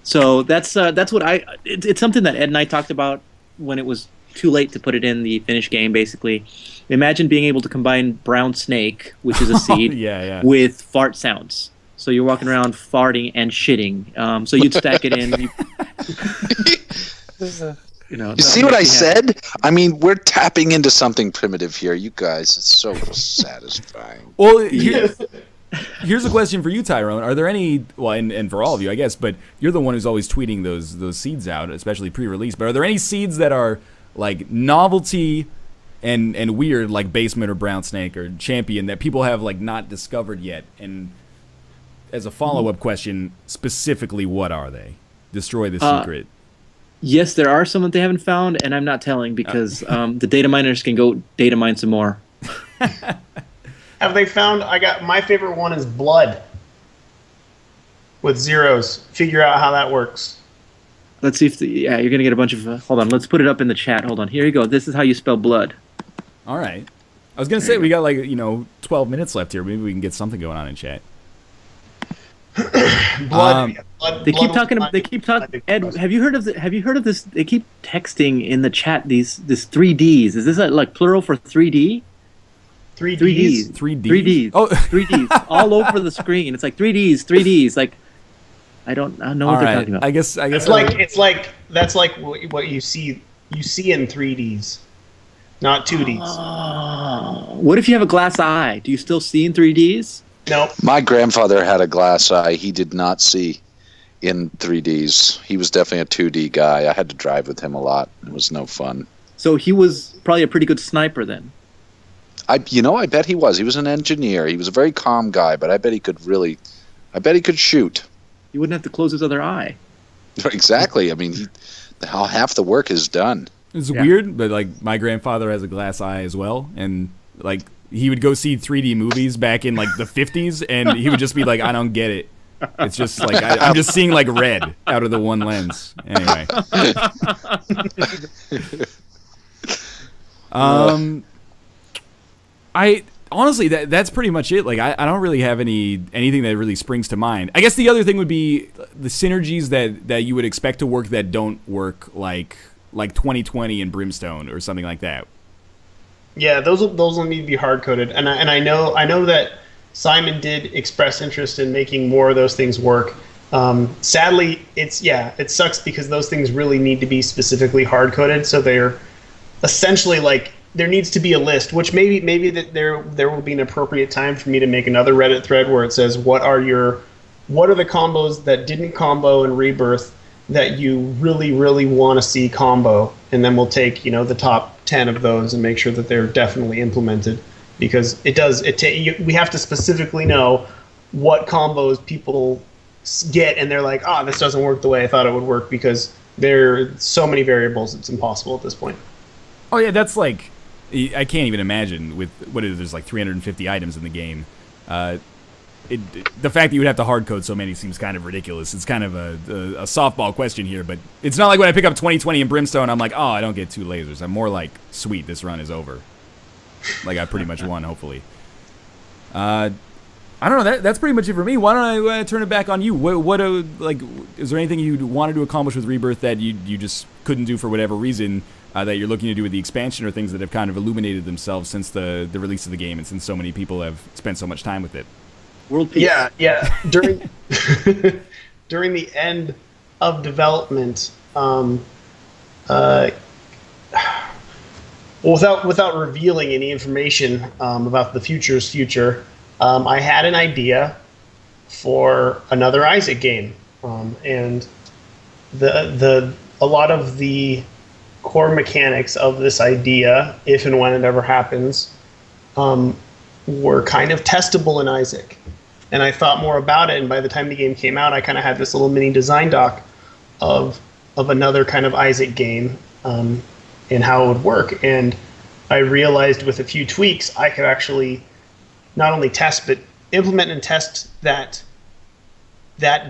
So that's what it's something that Ed and I talked about when it was too late to put it in the finished game. Basically, imagine being able to combine brown snake, which is a seed, with fart sounds. So you're walking around farting and shitting. So you'd stack it in. You see what I said? I mean, we're tapping into something primitive here. You guys, it's so satisfying. Well, here's a question for you, Tyrone. Are there any, well, and for all of you, I guess, but you're the one who's always tweeting those seeds out, especially pre-release. But are there any seeds that are like novelty and weird, like Basement or Brown Snake or Champion, that people have like not discovered yet? And as a follow-up question, specifically, what are they? Destroy the secret. Yes, there are some that they haven't found, and I'm not telling because the data miners can go data mine some more. Have they found? My favorite one is blood with zeros. Figure out how that works. Let's see if you're gonna get a bunch of. Hold on, let's put it up in the chat. Hold on, here you go. This is how you spell blood. All right. I was gonna say we got 12 minutes left here. Maybe we can get something going on in chat. Blood. They keep talking. Ed, have you heard of this? They keep texting in the chat these 3Ds. Is this like plural for 3D? 3Ds. 3D. Oh, 3Ds all over the screen. It's like 3Ds. Like I don't know what they're talking about. I guess it's like that's like what you see in 3Ds, not 2Ds. Oh. What if you have a glass eye? Do you still see in 3Ds? No. My grandfather had a glass eye. He did not see in 3Ds. He was definitely a 2D guy. I had to drive with him a lot. It was no fun. So he was probably a pretty good sniper then. I bet he was. He was an engineer. He was a very calm guy, but I bet he could shoot. He wouldn't have to close his other eye. Exactly. I mean, half the work is done. It's weird, but like my grandfather has a glass eye as well, and like he would go see 3D movies back in like the 50s, and he would just be like, I don't get it. It's just like I'm just seeing like red out of the one lens. Anyway. I honestly that's pretty much it. Like I don't really have anything that really springs to mind. I guess the other thing would be the synergies that you would expect to work that don't work, like 2020 and Brimstone or something like that. Yeah, those will need to be hard coded, and I know that Simon did express interest in making more of those things work. Sadly, it sucks because those things really need to be specifically hard coded, so they're essentially like there needs to be a list, which maybe that there will be an appropriate time for me to make another Reddit thread where it says what are the combos that didn't combo in Rebirth that you really, really want to see combo, and then we'll take the top 10 of those and make sure that they're definitely implemented, because we have to specifically know what combos people get and they're like, this doesn't work the way I thought it would work, because there are so many variables it's impossible at this point. Oh yeah, that's like I can't even imagine with there's like 350 items in the game. The fact that you would have to hard code so many seems kind of ridiculous. It's kind of a softball question here, but it's not like when I pick up 2020 and Brimstone, I'm like, I don't get 2 lasers. I'm more like, sweet, this run is over. Like I pretty much won, hopefully. I don't know. That's pretty much it for me. Why don't I turn it back on you? What is there anything you wanted to accomplish with Rebirth that you just couldn't do for whatever reason that you're looking to do with the expansion, or things that have kind of illuminated themselves since the release of the game and since so many people have spent so much time with it? World peace. Yeah. During during the end of development, without revealing any information about the future's future, I had an idea for another Isaac game, and a lot of the core mechanics of this idea, if and when it ever happens, were kind of testable in Isaac. And I thought more about it, and by the time the game came out, I kind of had this little mini design doc of another kind of Isaac game and how it would work. And I realized with a few tweaks, I could actually not only test, but implement and test that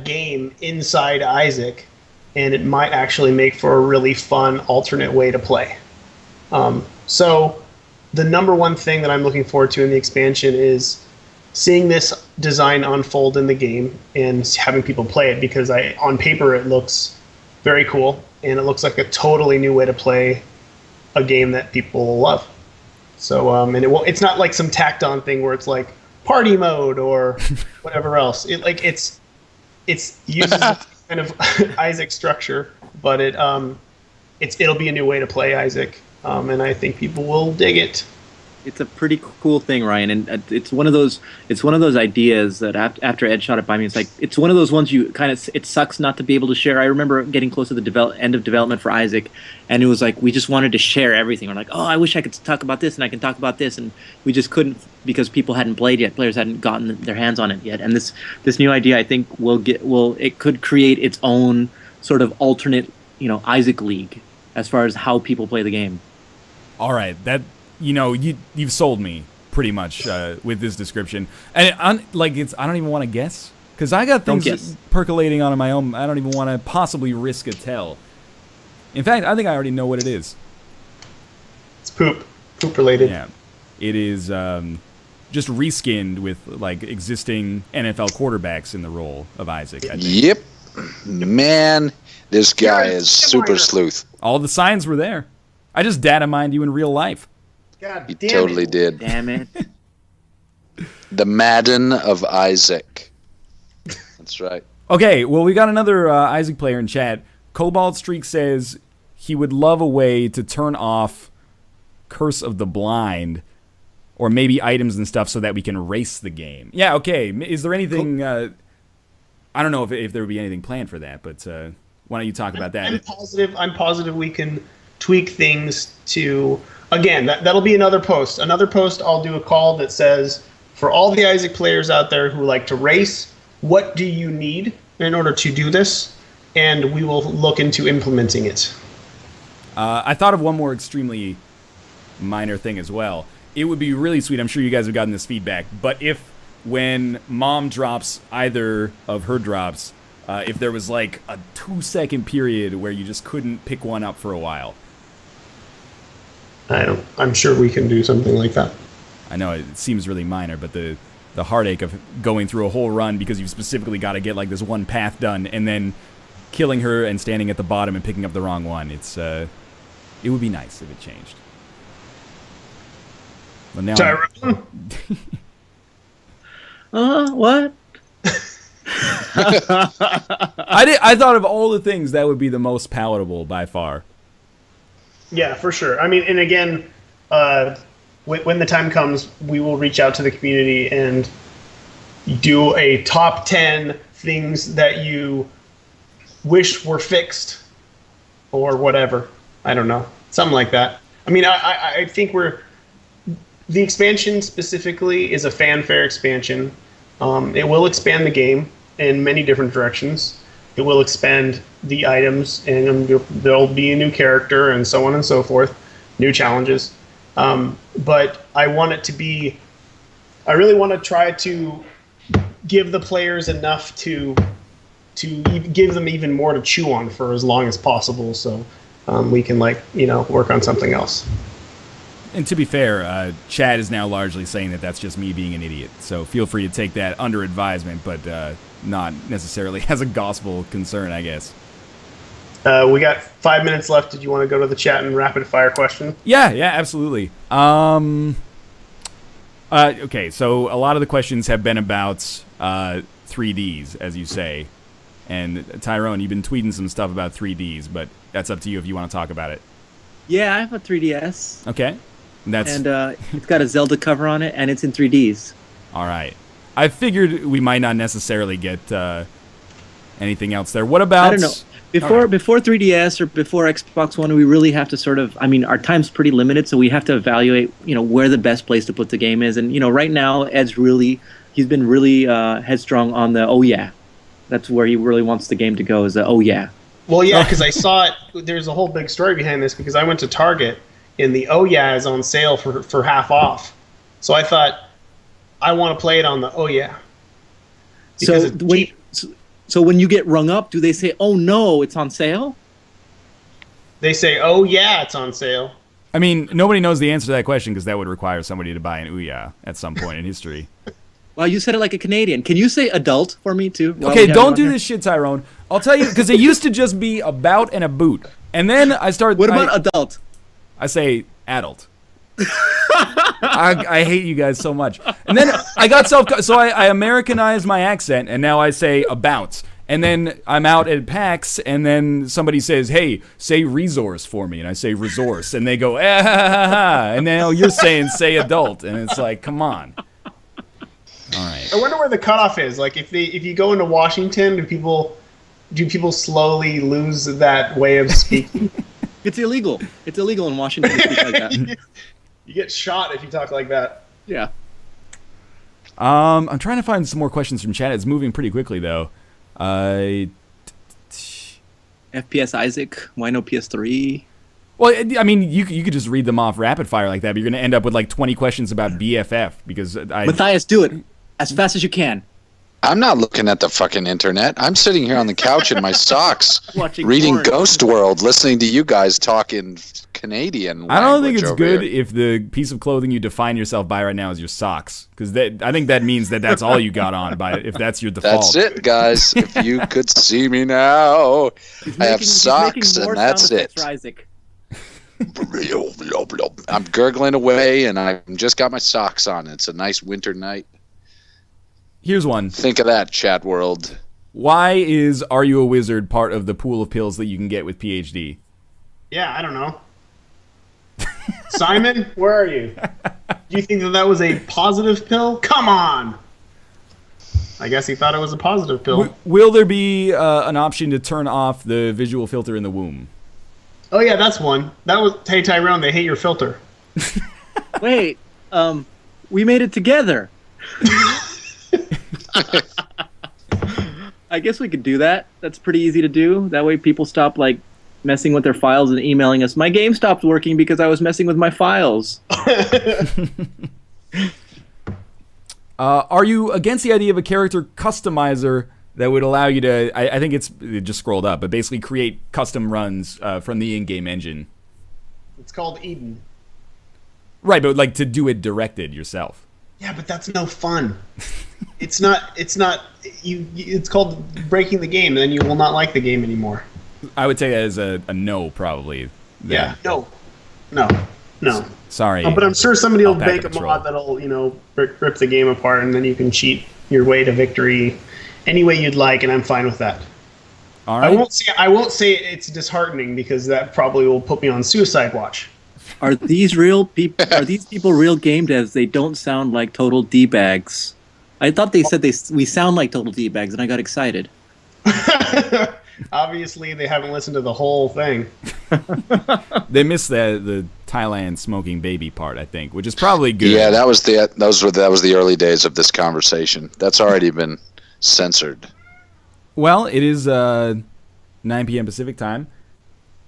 game inside Isaac and it might actually make for a really fun alternate way to play. So the number one thing that I'm looking forward to in the expansion is seeing this design unfold in the game and having people play it, because on paper it looks very cool, and it looks like a totally new way to play a game that people will love. So and it's not like some tacked on thing where it's like party mode or whatever else. It's uses kind of Isaac structure, but it'll be a new way to play Isaac, and I think people will dig it. It's a pretty cool thing, Ryan, and it's one of those ideas that after Ed shot it by me, it's one of those ones you kind of, it sucks not to be able to share. I remember getting close to the end of development for Isaac, and it was like we just wanted to share everything. We're like, oh, I wish I could talk about this, and I can talk about this, and we just couldn't because people hadn't played yet, players hadn't gotten their hands on it yet. And this new idea, I think, it could create its own sort of alternate, Isaac League as far as how people play the game. All right, you've sold me pretty much with this description, and I don't even want to guess, because I got things percolating on my own. I don't even want to possibly risk a tell. In fact, I think I already know what it is. It's poop related. Yeah, it is just reskinned with existing NFL quarterbacks in the role of Isaac. I think. Yep, man, this guy is super sleuth. All the signs were there. I just data mined you in real life. God You damn totally it. did. Damn it. The Madden of Isaac. That's right. Okay, well, we got another Isaac player in chat. Cobalt Streak says he would love a way to turn off Curse of the Blind, or maybe items and stuff, so that we can race the game. Yeah, okay. Is there anything... I don't know if there would be anything planned for that, but why don't you talk about that? I'm positive we can tweak things to... Again, that'll be another post. Another post, I'll do a call that says, for all the Isaac players out there who like to race, what do you need in order to do this? And we will look into implementing it. I thought of one more extremely minor thing as well. It would be really sweet, I'm sure you guys have gotten this feedback, but if when Mom drops either of her drops, if there was like a 2-second period where you just couldn't pick one up for a while. I'm sure we can do something like that. I know it seems really minor, but the heartache of going through a whole run because you've specifically got to get like this one path done, and then killing her and standing at the bottom and picking up the wrong one. It would be nice if it changed. Well, now Tyrone? What? I thought of all the things that would be the most palatable by far. Yeah, for sure. I mean, and again, when the time comes, we will reach out to the community and do a top 10 things that you wish were fixed or whatever. I don't know. Something like that. I mean, I think the expansion specifically is a fanfare expansion. It will expand the game in many different directions. It will expand the items, and there'll be a new character, and so on and so forth, new challenges. But I want it to be... I really want to try to give the players enough to give them even more to chew on for as long as possible, so we can work on something else. And to be fair, Chad is now largely saying that that's just me being an idiot. So feel free to take that under advisement, but not necessarily as a gospel concern, I guess. We got 5 minutes left. Did you want to go to the chat and rapid fire question? Yeah, absolutely. Okay, so a lot of the questions have been about 3Ds, as you say. And Tyrone, you've been tweeting some stuff about 3Ds, but that's up to you if you want to talk about it. Yeah, I have a 3DS. Okay. And it's got a Zelda cover on it, and it's in 3Ds. All right. I figured we might not necessarily get anything else there. What about... I don't know. Before 3DS or before Xbox One, we really have to sort of... I mean, our time's pretty limited, so we have to evaluate, where the best place to put the game is. And, right now, Ed's he's been really headstrong on the, oh, yeah. That's where he really wants the game to go, is the, oh, yeah. Well, yeah, because I saw it. There's a whole big story behind this, because I went to Target, and the oh, yeah is on sale for half off. So I thought, I want to play it on the oh, yeah. Because it's cheap. So when you get rung up, do they say, "Oh no, it's on sale"? They say, "Oh yeah, it's on sale." I mean, nobody knows the answer to that question because that would require somebody to buy an Ouya at some point in history. Well, you said it like a Canadian. Can you say adult for me too? Okay, don't do this shit, Tyrone. I'll tell you, because it used to just be about and a boot. And then I started... What about adult? I say adult. I hate you guys so much. And then I got so I Americanized my accent, and now I say a bounce. And then I'm out at PAX, and then somebody says, "Hey, say resource for me," and I say resource, and they go, "Ah, ha, ha, ha," and now you're saying say adult, and it's like, come on. All right. I wonder where the cutoff is. Like, if you go into Washington, do people slowly lose that way of speaking? It's illegal. It's illegal in Washington to speak like that. You get shot if you talk like that. Yeah. I'm trying to find some more questions from chat. It's moving pretty quickly, though. FPS Isaac, why no PS3? Well, I mean, you could just read them off rapid fire like that, but you're going to end up with like 20 questions about BFF because Matthias, do it as fast as you can. I'm not looking at the fucking internet. I'm sitting here on the couch in my socks, reading porn. Ghost World, listening to you guys talking Canadian. I don't think it's over good here. if the piece of clothing you define yourself by right now is your socks, because I think that means that's all you got on. If that's your default. That's it, guys. If you could see me now, I have socks, and that's it. Isaac. I'm gurgling away, and I've just got my socks on. It's a nice winter night. Here's one. Think of that, chat world. Why is Are You a Wizard part of the pool of pills that you can get with PhD? Yeah, I don't know. Simon, where are you? Do you think that was a positive pill? Come on! I guess he thought it was a positive pill. Will there be an option to turn off the visual filter in the womb? Oh yeah, that's one. That was Hey Tyrone, they hate your filter. Wait, we made it together. I guess we could do that. That's pretty easy to do. That way people stop like messing with their files and emailing us. My game stopped working because I was messing with my files. Are you against the idea of a character customizer that would allow you to, I think it just scrolled up, but basically create custom runs from the in-game engine? It's called Eden. Right, but like to do it directed yourself. Yeah, but that's no fun. It's called breaking the game, then you will not like the game anymore. I would take that as a no, probably. Yeah. No. Sorry. But I'm sure somebody will Alpaca make a Patrol. mod that'll, rip the game apart, and then you can cheat your way to victory any way you'd like, and I'm fine with that. All right. I won't say it's disheartening because that probably will put me on suicide watch. Are these real people? Are these people real game devs? They don't sound like total d-bags. I thought they said we sound like total d-bags, and I got excited. Obviously, they haven't listened to the whole thing. They missed the Thailand smoking baby part, I think, which is probably good. Yeah, that was the early days of this conversation. That's already been censored. Well, it is 9 p.m. Pacific time.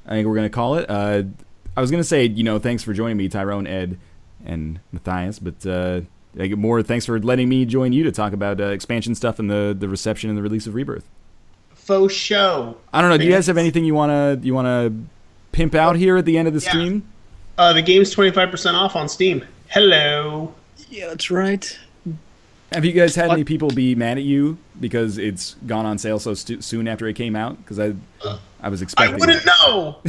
I think we're going to call it. I was going to say, thanks for joining me, Tyrone, Ed, and Matthias, but more thanks for letting me join you to talk about expansion stuff and the reception and the release of Rebirth. Faux show. I don't know. Do you guys have anything you wanna pimp out here at the end of the stream? The game's 25% off on Steam. Hello. Yeah, that's right. Have you guys had any people be mad at you because it's gone on sale so soon after it came out? Because I was expecting. I wouldn't know.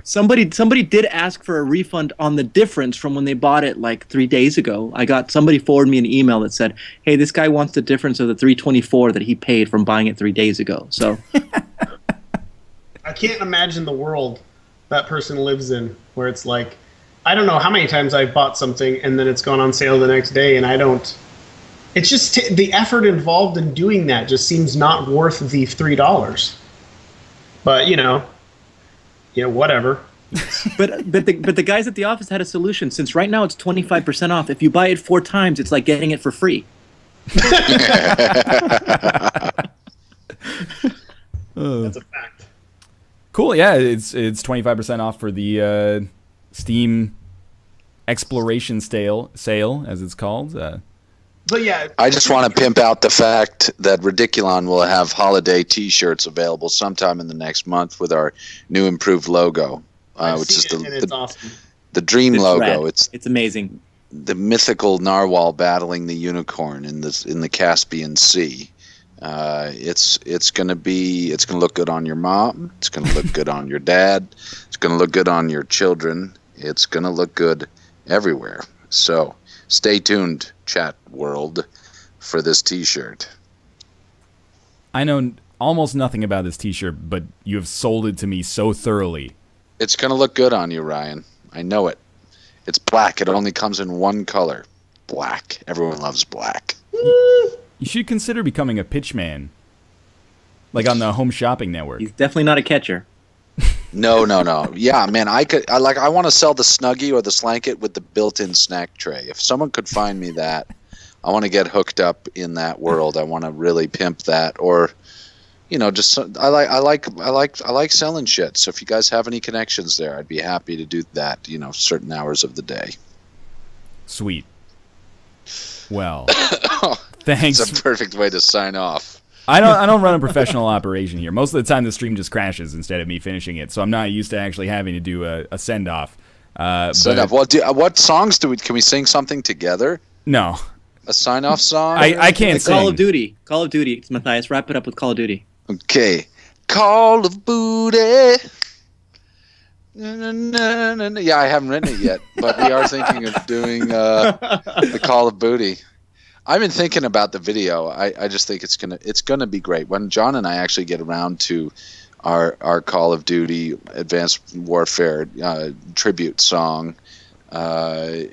Somebody did ask for a refund on the difference from when they bought it like 3 days ago. Somebody forwarded me an email that said, "Hey, this guy wants the difference of the $324 that he paid from buying it 3 days ago." So I can't imagine the world that person lives in where it's like, I don't know how many times I've bought something and then it's gone on sale the next day and I don't. It's just the effort involved in doing that just seems not worth the $3. But whatever. but the guys at the office had a solution. Since right now it's 25% off. If you buy it 4 times, it's like getting it for free. That's a fact. Cool. Yeah, it's 25% off for the Steam Exploration sale, as it's called. But yeah, I just want to pimp out the fact that Ridiculon will have holiday T-shirts available sometime in the next month with our new improved logo, which is it's awesome. the dream It's logo. rad. It's amazing. The mythical narwhal battling the unicorn in the Caspian Sea. It's gonna look good on your mom. It's gonna look good on your dad. It's gonna look good on your children. It's gonna look good everywhere. So stay tuned, chat world, for this T-shirt. I know almost nothing about this T-shirt, but you have sold it to me so thoroughly. It's gonna look good on you, Ryan. I know it. It's black. It only comes in one color. Black. Everyone loves black. You should consider becoming a pitchman, like on the Home Shopping Network. He's definitely not a catcher. No. Yeah, man, I want to sell the Snuggie or the Slanket with the built-in snack tray. If someone could find me that, I want to get hooked up in that world. I want to really pimp that, or, just I like selling shit. So if you guys have any connections there, I'd be happy to do that. Certain hours of the day. Sweet. Well, thanks. It's a perfect way to sign off. I don't run a professional operation here. Most of the time, the stream just crashes instead of me finishing it, so I'm not used to actually having to do a send off. Send off. What songs can we sing something together? No, a sign off song. I can't sing. Call of Duty. Call of Duty. It's Matthias. Wrap it up with Call of Duty. Okay. Call of Booty. Yeah, I haven't written it yet, but we are thinking of doing the Call of Booty. I've been thinking about the video. I just think it's gonna be great when John and I actually get around to our Call of Duty Advanced Warfare tribute song. We're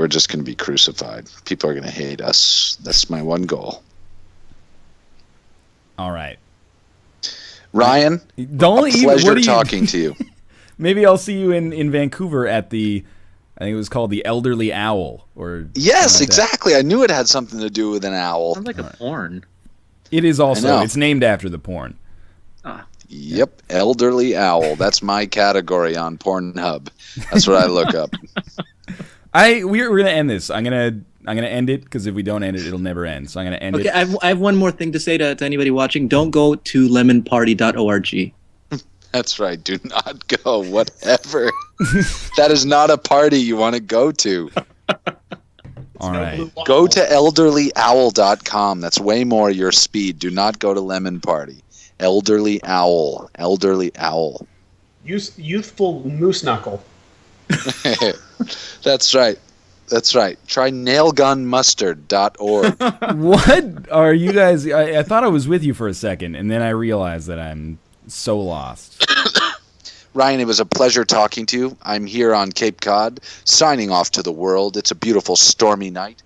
just gonna be crucified. People are gonna hate us. That's my one goal. All right, Ryan. Pleasure talking to you. Maybe I'll see you in Vancouver at I think it was called the Elderly Owl, or yes, exactly. That. I knew it had something to do with an owl. Sounds like a porn. It is also. It's named after the porn. Yep, Elderly Owl. That's my category on Pornhub. That's what I look up. We're gonna end this. I'm gonna end it because if we don't end it, it'll never end. So I'm gonna end it. Okay, I have one more thing to say to anybody watching. Don't go to lemonparty.org. That's right. Do not go. Whatever. That is not a party you want to go to. All right. Go to elderlyowl.com. That's way more your speed. Do not go to Lemon Party. Elderly Owl. Elderly Owl. Youthful Moose Knuckle. That's right. That's right. Try nailgunmustard.org. What are you guys? I thought I was with you for a second, and then I realized that I'm so lost. Ryan, it was a pleasure talking to you. I'm here on Cape Cod, signing off to the world. It's a beautiful stormy night,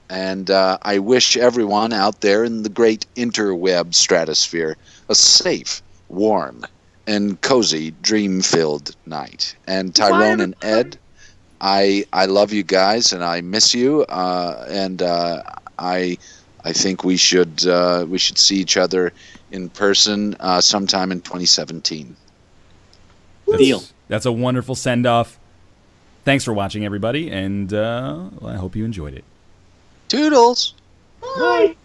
and I wish everyone out there in the great interweb stratosphere a safe, warm, and cozy, dream-filled night. And Tyrone and Ed, I love you guys, and I miss you, and I think we should see each other in person sometime in 2017. Deal. That's a wonderful send-off. Thanks for watching, everybody, and I hope you enjoyed it. Toodles. Bye.